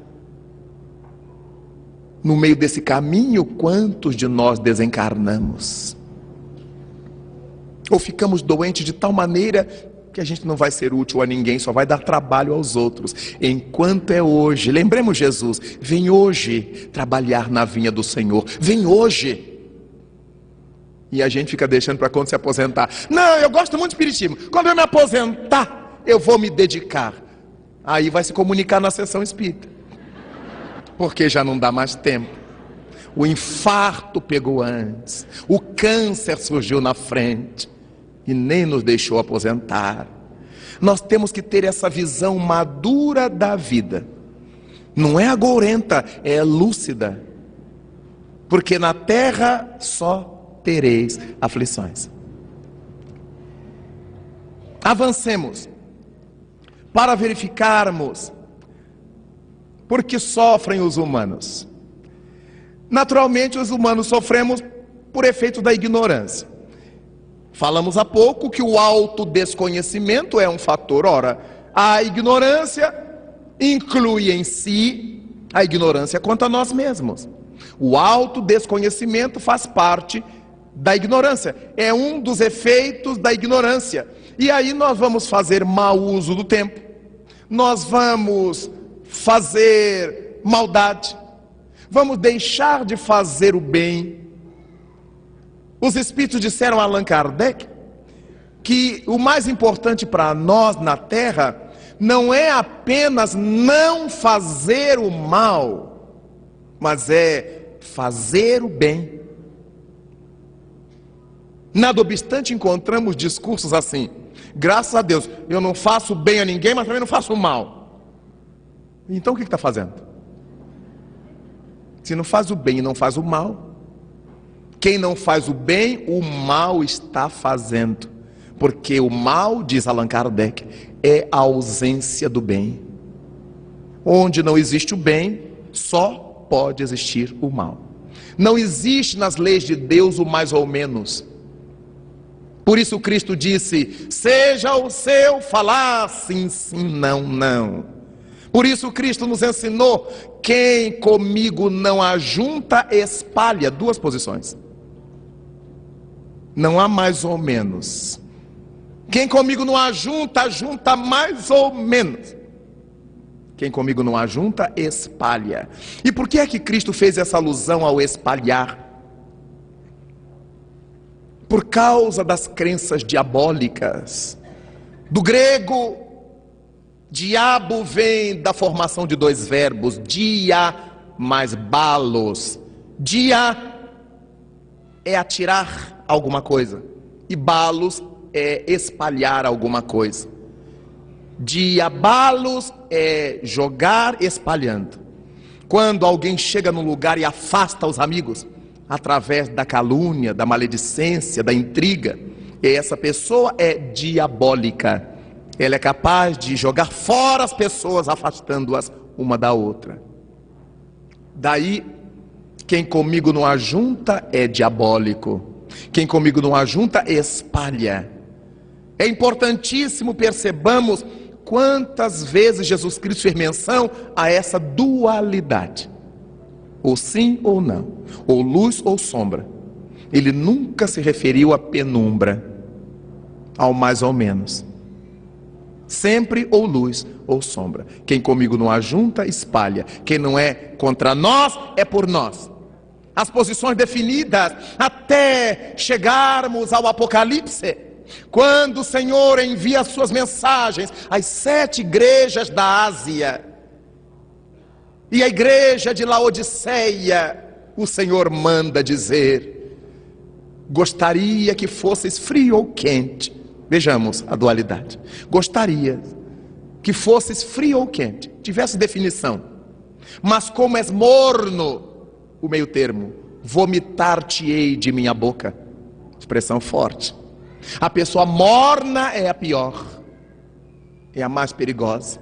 no meio desse caminho, quantos de nós desencarnamos? Ou ficamos doentes de tal maneira que a gente não vai ser útil a ninguém, só vai dar trabalho aos outros. Enquanto é hoje, lembremos Jesus, vem hoje trabalhar na vinha do Senhor, vem hoje. E a gente fica deixando para quando se aposentar. Não, eu gosto muito de espiritismo, quando eu me aposentar, eu vou me dedicar. Aí vai se comunicar na sessão espírita, porque já não dá mais tempo. O infarto pegou antes, o câncer surgiu na frente e nem nos deixou aposentar. Nós temos que ter essa visão madura da vida. Não é agourenta, é lúcida. Porque na terra só tereis aflições. Avancemos para verificarmos por que sofrem os humanos. Naturalmente, os humanos sofremos por efeito da ignorância. Falamos há pouco que o autodesconhecimento é um fator. Ora, a ignorância inclui em si a ignorância quanto a nós mesmos. O autodesconhecimento faz parte da ignorância, é um dos efeitos da ignorância. E aí nós vamos fazer mau uso do tempo, nós vamos fazer maldade, vamos deixar de fazer o bem. Os espíritos disseram a Allan Kardec que o mais importante para nós na Terra não é apenas não fazer o mal, mas é fazer o bem. Nada obstante, encontramos discursos assim: graças a Deus, eu não faço bem a ninguém, mas também não faço mal. Então o que está fazendo? Se não faz o bem e não faz o mal, quem não faz o bem, o mal está fazendo. Porque o mal, diz Allan Kardec, é a ausência do bem. Onde não existe o bem, só pode existir o mal. Não existe nas leis de Deus o mais ou menos. Por isso Cristo disse: seja o seu falar sim, sim, não, não. Por isso Cristo nos ensinou: quem comigo não ajunta, espalha. Duas posições. Não há mais ou menos. Quem comigo não ajunta, ajunta mais ou menos. Quem comigo não ajunta, espalha. E por que é que Cristo fez essa alusão ao espalhar? por causa das crenças diabólicas. Do grego, diabo vem da formação de dois verbos, dia mais balos. Dia é atirar alguma coisa e balos é espalhar alguma coisa. Diabalos é jogar espalhando. Quando alguém chega num lugar e afasta os amigos através da calúnia, da maledicência, da intriga, essa pessoa é diabólica. Ela é capaz de jogar fora as pessoas, afastando-as uma da outra. Daí, quem comigo não ajunta é diabólico. Quem comigo não ajunta espalha. É importantíssimo percebamos quantas vezes Jesus Cristo fez menção a essa dualidade. Ou sim ou não, ou luz ou sombra. Ele nunca se referiu à penumbra, ao mais ou menos. Sempre ou luz ou sombra. Quem comigo não ajunta, espalha. Quem não é contra nós, é por nós. As posições definidas até chegarmos ao Apocalipse, quando o Senhor envia as suas mensagens às 7 igrejas da Ásia, e a igreja de Laodiceia, o Senhor manda dizer: gostaria que fosses frio ou quente. Vejamos a dualidade. Gostaria que fosses frio ou quente, tivesse definição. Mas como és morno, o meio termo, vomitar-te-ei de minha boca. Expressão forte. A pessoa morna é a pior, é a mais perigosa.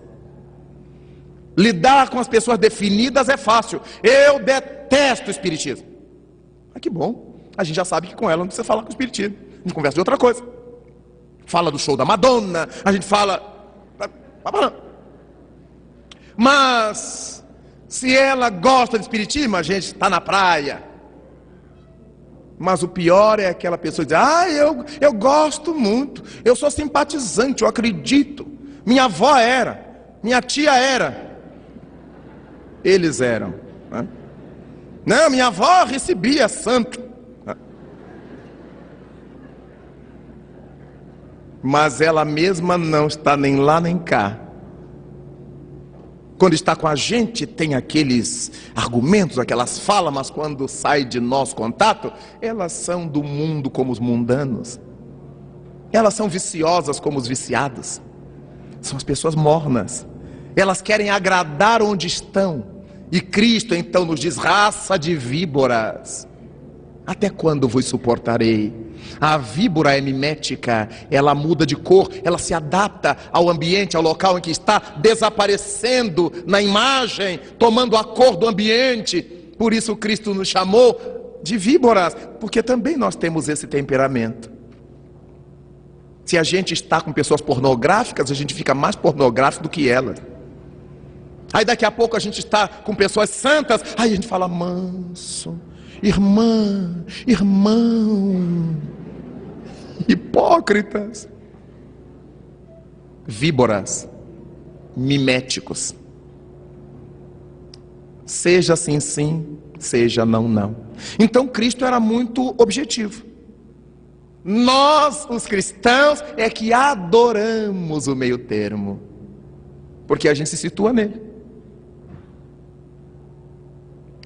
Lidar com as pessoas definidas é fácil. Eu detesto o espiritismo. Ah, que bom, a gente já sabe que com ela não precisa falar com o espiritismo. A gente conversa de outra coisa. Fala do show da Madonna, a gente fala... Mas se ela gosta de espiritismo, a gente está na praia. Mas o pior é aquela pessoa que diz: eu gosto muito, eu sou simpatizante, eu acredito. Minha avó era, minha tia era. Eles eram, né? Não, minha avó recebia santo. Mas ela mesma não está nem lá nem cá. Quando está com a gente tem aqueles argumentos, aquelas falas, mas quando sai de nosso contato, elas são do mundo como os mundanos. Elas são viciosas como os viciados. São as pessoas mornas. Elas querem agradar onde estão. E Cristo então nos diz: raça de víboras, até quando vos suportarei? A víbora é mimética, ela muda de cor, ela se adapta ao ambiente, ao local em que está, desaparecendo na imagem, tomando a cor do ambiente. Por isso Cristo nos chamou de víboras, porque também nós temos esse temperamento. Se a gente está com pessoas pornográficas, a gente fica mais pornográfico do que elas. Aí daqui a pouco a gente está com pessoas santas, aí a gente fala: manso, irmã, irmão. Hipócritas, víboras, miméticos. Seja sim, sim, seja não, não. Então Cristo era muito objetivo. Nós, os cristãos, é que adoramos o meio termo, porque a gente se situa nele.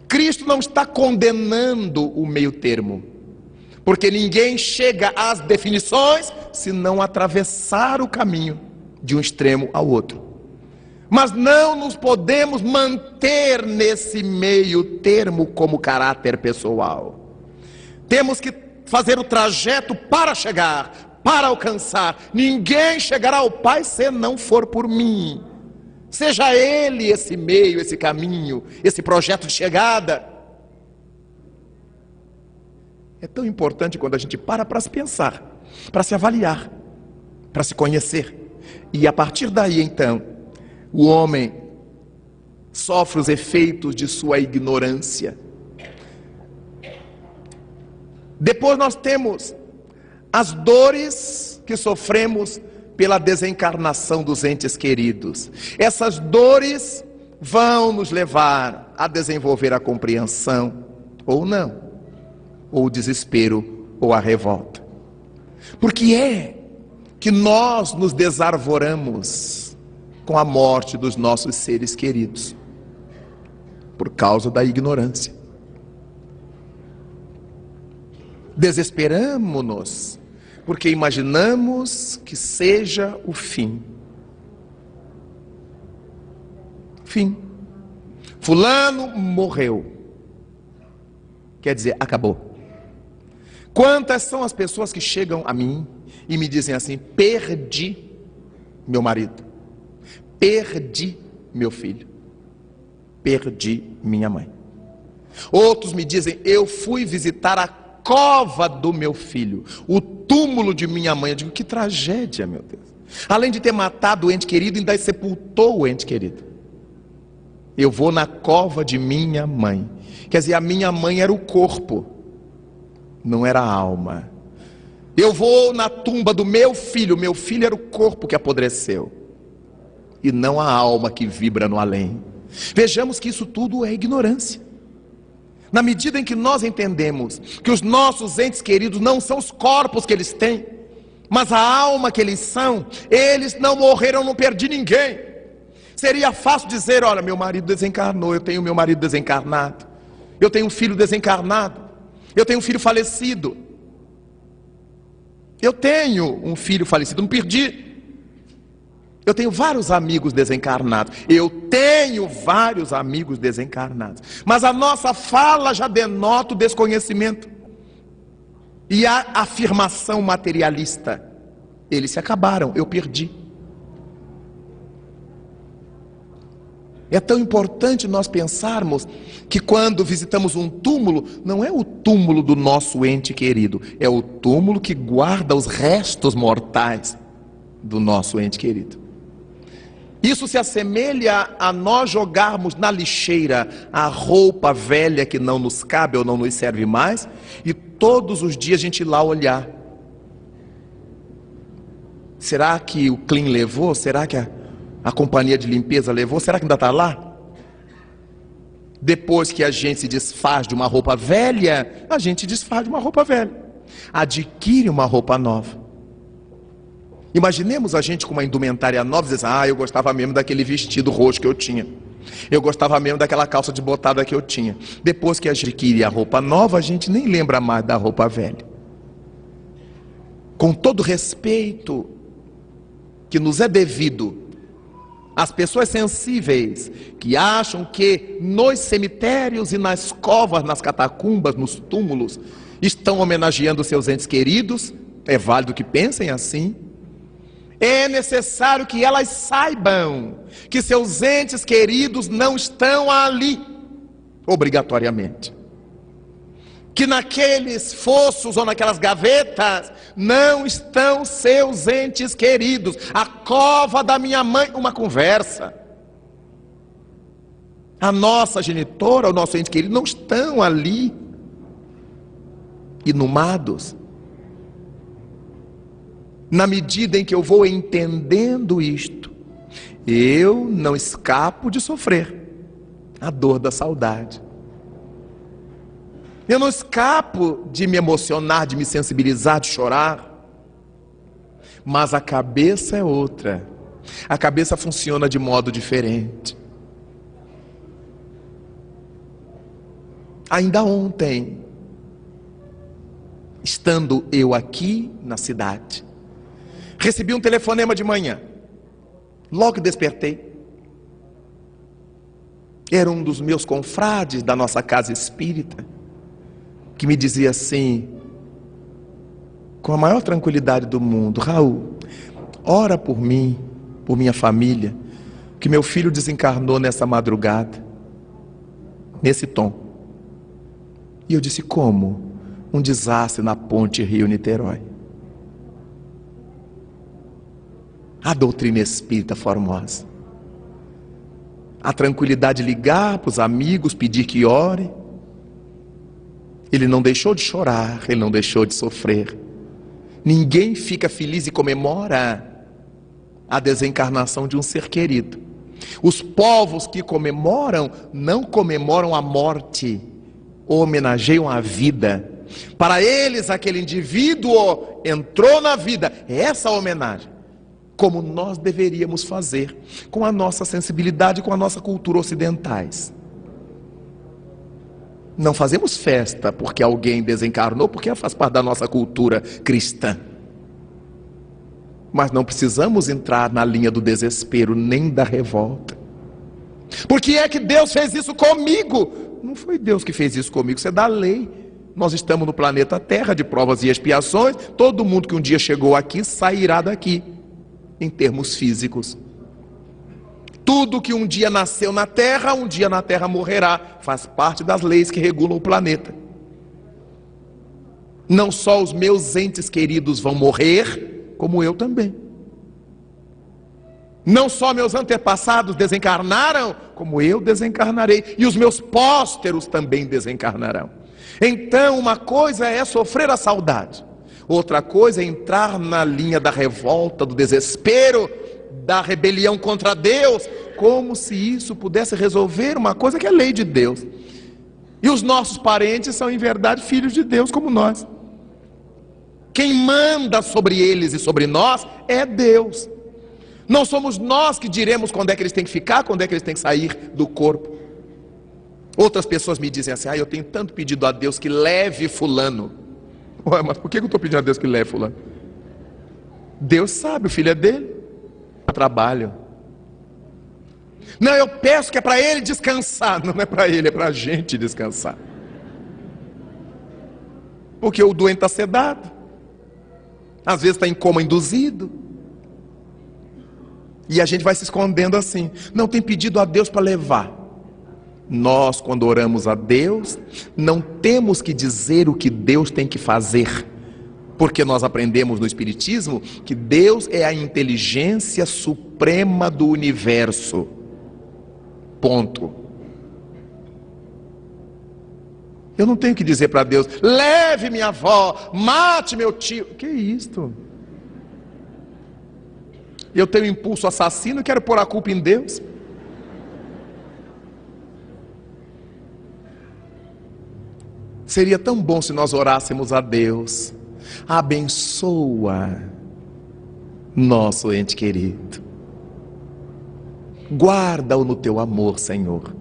Cristo não está condenando o meio termo, porque ninguém chega às definições se não atravessar o caminho de um extremo ao outro. Mas não nos podemos manter nesse meio termo como caráter pessoal. Temos que fazer o trajeto para chegar, para alcançar. Ninguém chegará ao Pai se não for por mim. Seja Ele esse meio, esse caminho, esse projeto de chegada. É tão importante quando a gente para se pensar, para se avaliar, para se conhecer. E a partir daí, então, o homem sofre os efeitos de sua ignorância. Depois nós temos as dores que sofremos pela desencarnação dos entes queridos. Essas dores vão nos levar a desenvolver a compreensão, ou não, ou o desespero, ou a revolta. Por que é que nós nos desarvoramos com a morte dos nossos seres queridos? Por causa da ignorância. Desesperamo-nos porque imaginamos que seja o fim. Fim. Fulano morreu. Quer dizer, acabou. Quantas são as pessoas que chegam a mim e me dizem assim: perdi meu marido, perdi meu filho, perdi minha mãe. Outros me dizem: eu fui visitar a cova do meu filho, o túmulo de minha mãe. Eu digo: que tragédia, meu Deus. Além de ter matado o ente querido, ainda sepultou o ente querido. Eu vou na cova de minha mãe. Quer dizer, a minha mãe era o corpo, não era a alma. Eu vou na tumba do meu filho era o corpo que apodreceu, e não a alma que vibra no além. Vejamos que isso tudo é ignorância. Na medida em que nós entendemos que os nossos entes queridos não são os corpos que eles têm, mas a alma que eles são, eles não morreram, não perdi ninguém. Seria fácil dizer: olha, meu marido desencarnou, eu tenho meu marido desencarnado, eu tenho um filho desencarnado, eu tenho um filho falecido, eu tenho um filho falecido, não perdi. Eu tenho vários amigos desencarnados, eu tenho vários amigos desencarnados. Mas a nossa fala já denota o desconhecimento e a afirmação materialista: eles se acabaram, eu perdi. É tão importante nós pensarmos que quando visitamos um túmulo, não é o túmulo do nosso ente querido, é o túmulo que guarda os restos mortais do nosso ente querido. Isso se assemelha a nós jogarmos na lixeira a roupa velha que não nos cabe ou não nos serve mais, e todos os dias a gente ir lá olhar. Será que o Clean levou? Será que a companhia de limpeza levou? Será que ainda está lá? Depois que a gente se desfaz de uma roupa velha, a gente desfaz de uma roupa velha, adquire uma roupa nova. Imaginemos a gente com uma indumentária nova e dizer: ah, eu gostava mesmo daquele vestido roxo que eu tinha, eu gostava mesmo daquela calça de botada que eu tinha. Depois que a gente adquire a roupa nova, a gente nem lembra mais da roupa velha. Com todo respeito que nos é devido às pessoas sensíveis que acham que nos cemitérios e nas covas, nas catacumbas, nos túmulos, estão homenageando seus entes queridos, é válido que pensem assim. É necessário que elas saibam que seus entes queridos não estão ali, obrigatoriamente. Que naqueles fossos ou naquelas gavetas não estão seus entes queridos. A cova da minha mãe, uma conversa. A nossa genitora, o nosso ente querido não estão ali, inumados. Na medida em que eu vou entendendo isto, eu não escapo de sofrer a dor da saudade. Eu não escapo de me emocionar, de me sensibilizar, de chorar. Mas a cabeça é outra. A cabeça funciona de modo diferente. Ainda ontem, estando eu aqui na cidade, recebi um telefonema de manhã. Logo que despertei, era um dos meus confrades da nossa casa espírita, que me dizia assim, com a maior tranquilidade do mundo: Raul, ora por mim, por minha família, que meu filho desencarnou nessa madrugada. Nesse tom. E eu disse: como? Um desastre na ponte Rio-Niterói. A doutrina espírita formosa. A tranquilidade de ligar para os amigos, pedir que ore. Ele não deixou de chorar, ele não deixou de sofrer. Ninguém fica feliz e comemora a desencarnação de um ser querido. Os povos que comemoram, não comemoram a morte, homenageiam a vida. Para eles, aquele indivíduo entrou na vida. É essa a homenagem. Como nós deveríamos fazer com a nossa sensibilidade, com a nossa cultura ocidentais. Não fazemos festa porque alguém desencarnou, porque faz parte da nossa cultura cristã. Mas não precisamos entrar na linha do desespero, nem da revolta. Por que é que Deus fez isso comigo? Não foi Deus que fez isso comigo, isso é da lei. Nós estamos no planeta Terra de provas e expiações. Todo mundo que um dia chegou aqui sairá daqui, em termos físicos. Tudo que um dia nasceu na Terra, um dia na Terra morrerá. Faz parte das leis que regulam o planeta. Não só os meus entes queridos vão morrer, como eu também. Não só meus antepassados desencarnaram, como eu desencarnarei. E os meus pósteros também desencarnarão. Então, uma coisa é sofrer a saudade. Outra coisa é entrar na linha da revolta, do desespero, da rebelião contra Deus, como se isso pudesse resolver uma coisa que é lei de Deus. E os nossos parentes são em verdade filhos de Deus como nós. Quem manda sobre eles e sobre nós é Deus. Não somos nós que diremos quando é que eles têm que ficar, quando é que eles têm que sair do corpo. Outras pessoas me dizem assim: eu tenho tanto pedido a Deus que leve fulano. Ué, mas por que eu estou pedindo a Deus que leve fulano? Deus sabe, o filho é dele. Trabalho. Não, eu peço que é para ele descansar. Não é para ele, é para a gente descansar. Porque o doente está sedado, às vezes está em coma induzido, e a gente vai se escondendo assim. Não, tem pedido a Deus para levar. Nós, quando oramos a Deus, não temos que dizer o que Deus tem que fazer, porque nós aprendemos no Espiritismo que Deus é a inteligência suprema do universo. Ponto. Eu não tenho que dizer para Deus: leve minha avó, mate meu tio. Que isto? Eu tenho impulso assassino e quero pôr a culpa em Deus? Seria tão bom se nós orássemos a Deus: abençoa nosso ente querido, guarda-o no teu amor, Senhor,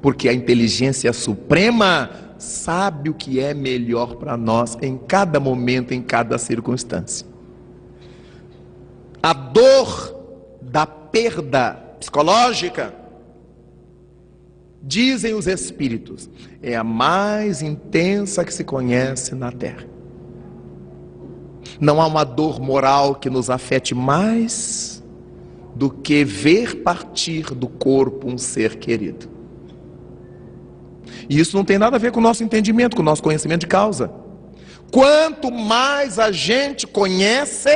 porque a inteligência suprema sabe o que é melhor para nós em cada momento, em cada circunstância. A dor da perda psicológica, dizem os espíritos, é a mais intensa que se conhece na Terra. Não há uma dor moral que nos afete mais do que ver partir do corpo um ser querido. E isso não tem nada a ver com o nosso entendimento, com o nosso conhecimento de causa. Quanto mais a gente conhece,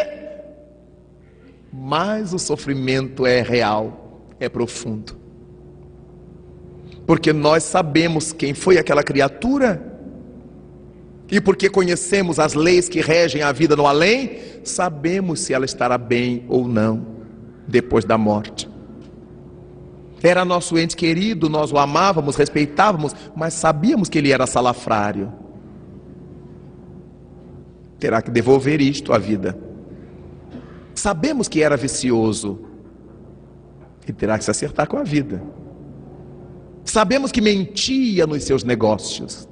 mais o sofrimento é real, é profundo. Porque nós sabemos quem foi aquela criatura, e porque conhecemos as leis que regem a vida no além, sabemos se ela estará bem ou não depois da morte. Era nosso ente querido, nós o amávamos, respeitávamos, mas sabíamos que ele era salafrário. Terá que devolver isto à vida. Sabemos que era vicioso e terá que se acertar com a vida. Sabemos que mentia nos seus negócios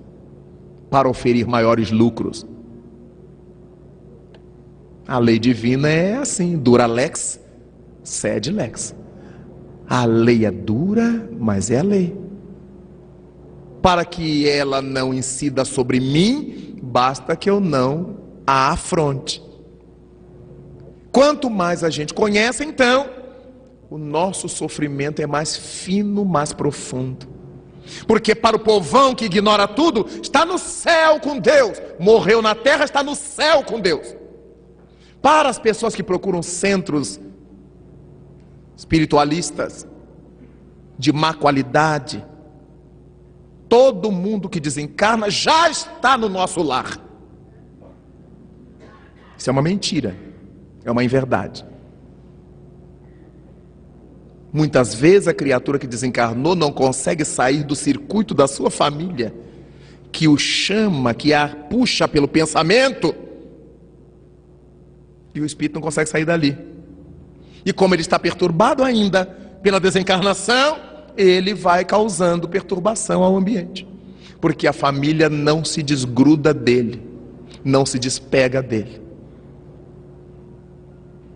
para oferir maiores lucros. A lei divina é assim: dura lex, sed lex. A lei é dura, mas é a lei. Para que ela não incida sobre mim, basta que eu não a afronte. Quanto mais a gente conhece, então, o nosso sofrimento é mais fino, mais profundo. Porque para o povão que ignora tudo, está no céu com Deus. Morreu na terra, está no céu com Deus. Para as pessoas que procuram centros espiritualistas de má qualidade, todo mundo que desencarna já está no nosso lar. Isso é uma mentira, é uma inverdade. Muitas vezes a criatura que desencarnou não consegue sair do circuito da sua família, que o chama, que a puxa pelo pensamento, e o espírito não consegue sair dali. E como ele está perturbado ainda pela desencarnação, ele vai causando perturbação ao ambiente, porque a família não se desgruda dele, não se despega dele.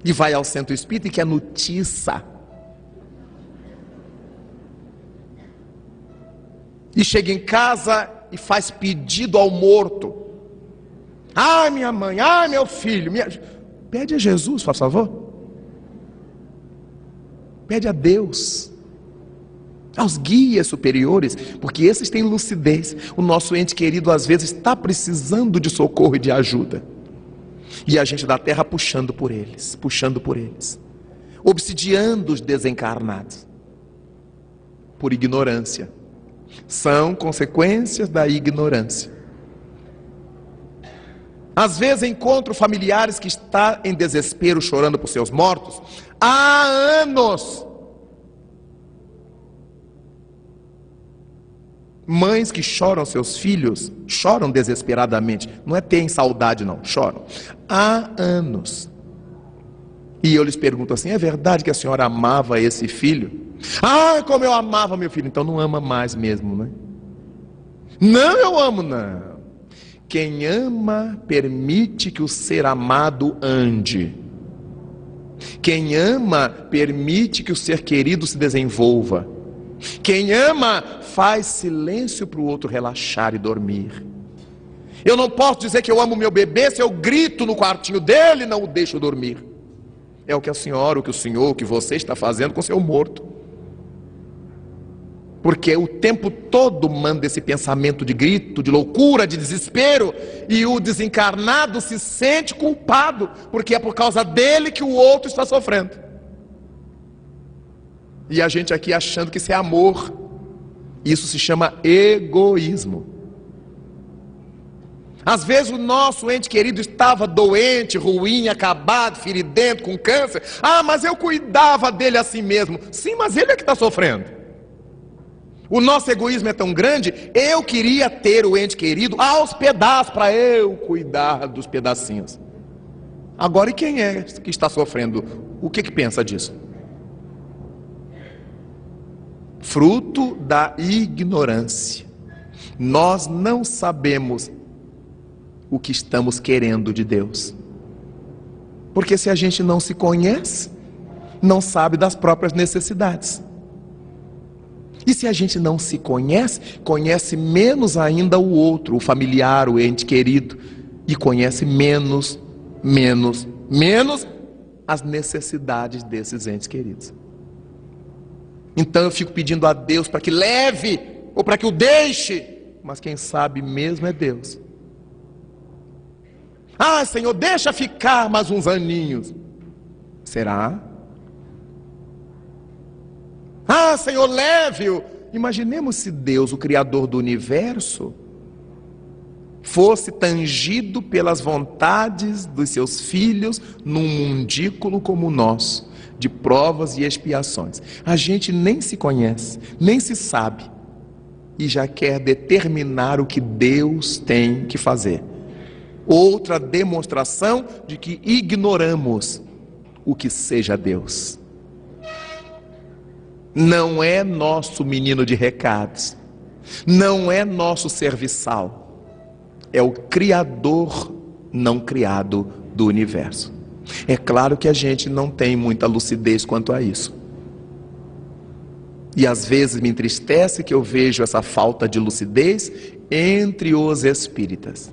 E vai ao centro espírita e quer notícia. E chega em casa e faz pedido ao morto. Ai, minha mãe, ai, meu filho. Pede a Jesus, por favor. Pede a Deus, aos guias superiores, porque esses têm lucidez. O nosso ente querido às vezes está precisando de socorro e de ajuda, e a gente da terra puxando por eles, obsidiando os desencarnados, por ignorância. São consequências da ignorância. Às vezes encontro familiares que estão em desespero, chorando por seus mortos há anos. Mães que choram seus filhos, choram desesperadamente. Não é ter saudade não, choram há anos. E eu lhes pergunto assim: é verdade que a senhora amava esse filho? Ah, como eu amava meu filho. Então não ama mais mesmo, né? Não, eu amo não. Quem ama permite que o ser amado ande. Quem ama permite que o ser querido se desenvolva. Quem ama faz silêncio para o outro relaxar e dormir. Eu não posso dizer que eu amo meu bebê se eu grito no quartinho dele e não o deixo dormir. É o que a senhora, o que o senhor, o que você está fazendo com seu morto. Porque o tempo todo manda esse pensamento de grito, de loucura, de desespero, e o desencarnado se sente culpado, porque é por causa dele que o outro está sofrendo. E a gente aqui achando que isso é amor. Isso se chama egoísmo. Às vezes o nosso ente querido estava doente, ruim, acabado, feridento, com câncer. Ah, mas eu cuidava dele assim mesmo. Sim, mas ele é que está sofrendo. O nosso egoísmo é tão grande, eu queria ter o ente querido aos pedaços, para eu cuidar dos pedacinhos. Agora, e quem é que está sofrendo? O que pensa disso? Fruto da ignorância. Nós não sabemos o que estamos querendo de Deus. Porque se a gente não se conhece, não sabe das próprias necessidades. E se a gente não se conhece, conhece menos ainda o outro, o familiar, o ente querido, e conhece menos as necessidades desses entes queridos. Então eu fico pedindo a Deus para que leve, ou para que o deixe, mas quem sabe mesmo é Deus. Ah, Senhor, deixa ficar mais uns aninhos. Será? Ah, Senhor, leve-o. Imaginemos se Deus, o Criador do universo, fosse tangido pelas vontades dos seus filhos num mundículo como o nosso, de provas e expiações. A gente nem se conhece, nem se sabe, e já quer determinar o que Deus tem que fazer. Outra demonstração de que ignoramos o que seja Deus. Não é nosso menino de recados, não é nosso serviçal, é o Criador não criado do universo. É claro que a gente não tem muita lucidez quanto a isso, e às vezes me entristece que eu vejo essa falta de lucidez entre os espíritas,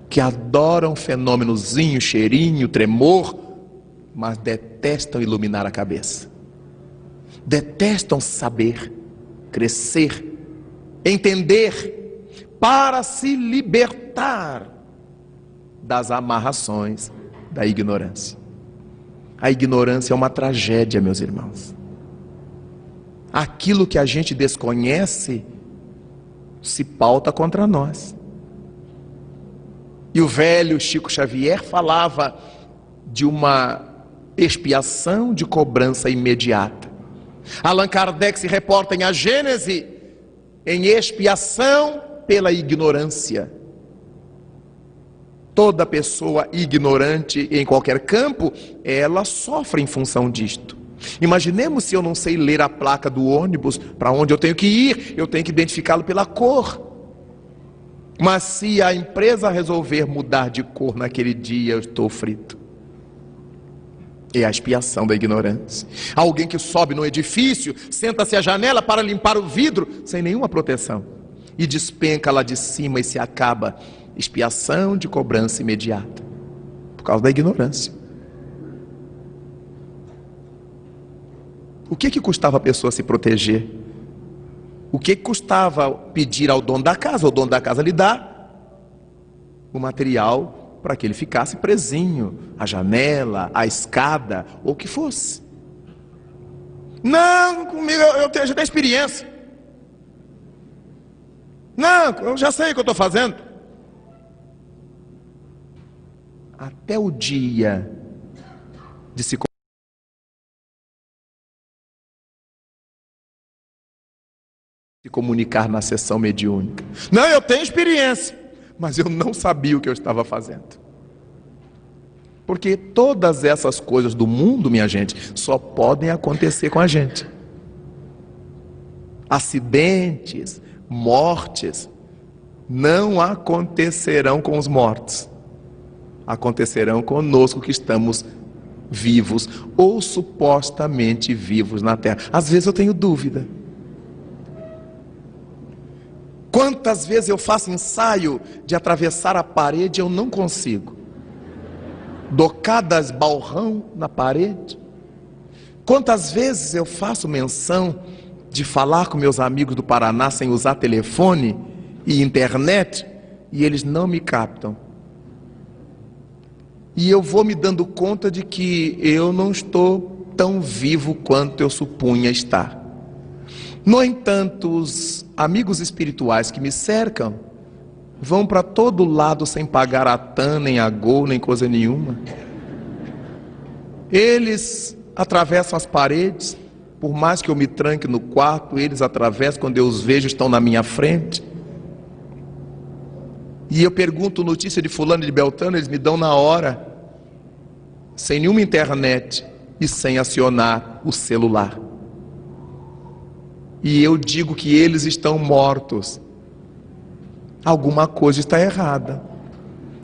que adoram fenômenozinho, cheirinho, tremor, mas detestam iluminar a cabeça. Detestam saber, crescer, entender, para se libertar das amarrações da ignorância. A ignorância é uma tragédia, meus irmãos. Aquilo que a gente desconhece se pauta contra nós. E o velho Chico Xavier falava de uma expiação de cobrança imediata. Allan Kardec se reporta em A Gênese, em expiação pela ignorância. Toda pessoa ignorante em qualquer campo, ela sofre em função disto. Imaginemos se eu não sei ler a placa do ônibus, para onde eu tenho que ir, eu tenho que identificá-lo pela cor. Mas se a empresa resolver mudar de cor naquele dia, eu estou frito. É a expiação da ignorância. Alguém que sobe no edifício, senta-se à janela para limpar o vidro, sem nenhuma proteção, e despenca lá de cima e se acaba. Expiação de cobrança imediata, por causa da ignorância. O que custava a pessoa se proteger? O que custava pedir ao dono da casa? O dono da casa lhe dá o material para que ele ficasse presinho, a janela, a escada, ou o que fosse. Não, comigo eu já tenho experiência. Não, eu já sei o que eu estou fazendo. Até o dia de se comunicar na sessão mediúnica. Não, eu tenho experiência, mas eu não sabia o que eu estava fazendo. Porque todas essas coisas do mundo, minha gente, só podem acontecer com a gente. Acidentes, mortes, não acontecerão com os mortos. Acontecerão conosco que estamos vivos ou supostamente vivos na terra. Às vezes eu tenho dúvida. Quantas vezes eu faço ensaio de atravessar a parede e eu não consigo? Dou cada esbalrão na parede. Quantas vezes eu faço menção de falar com meus amigos do Paraná sem usar telefone e internet e eles não me captam? E eu vou me dando conta de que eu não estou tão vivo quanto eu supunha estar. No entanto, os amigos espirituais que me cercam vão para todo lado sem pagar a TAM, nem a Gol, nem coisa nenhuma. Eles atravessam as paredes, por mais que eu me tranque no quarto, eles atravessam, quando eu os vejo, estão na minha frente. E eu pergunto notícia de fulano e de beltrano, eles me dão na hora, sem nenhuma internet e sem acionar o celular. E eu digo que eles estão mortos. Alguma coisa está errada.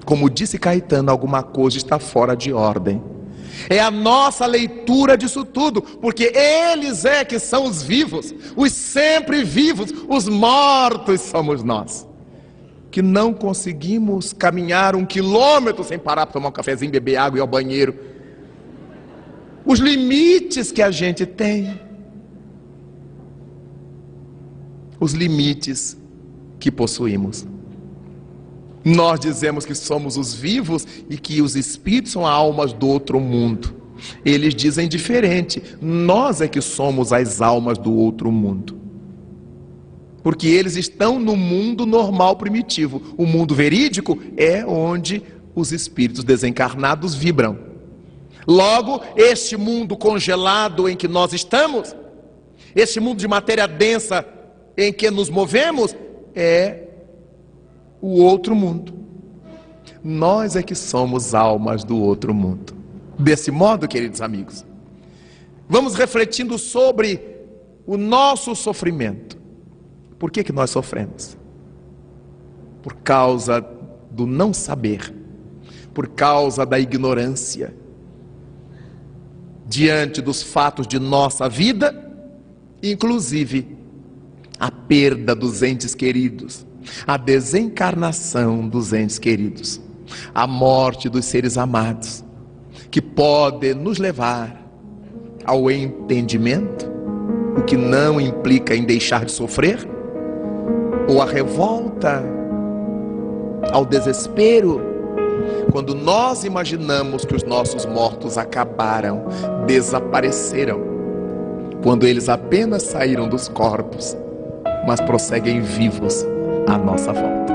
Como disse Caetano, alguma coisa está fora de ordem. É a nossa leitura disso tudo, porque eles é que são os vivos, os sempre vivos, os mortos somos nós, que não conseguimos caminhar 1 quilômetro sem parar para tomar um cafezinho, beber água e ir ao banheiro. Os limites que a gente tem, os limites que possuímos. Nós dizemos que somos os vivos e que os espíritos são almas do outro mundo. Eles dizem diferente. Nós é que somos as almas do outro mundo. Porque eles estão no mundo normal primitivo. O mundo verídico é onde os espíritos desencarnados vibram. Logo, este mundo congelado em que nós estamos, este mundo de matéria densa em que nos movemos, é o outro mundo. Nós é que somos almas do outro mundo. Desse modo, queridos amigos, vamos refletindo sobre o nosso sofrimento. Por que nós sofremos? Por causa do não saber, por causa da ignorância diante dos fatos de nossa vida, inclusive a perda dos entes queridos, a desencarnação dos entes queridos, a morte dos seres amados, que pode nos levar ao entendimento, o que não implica em deixar de sofrer, ou a revolta, ao desespero, quando nós imaginamos que os nossos mortos acabaram, desapareceram, quando eles apenas saíram dos corpos, mas prosseguem vivos à nossa volta.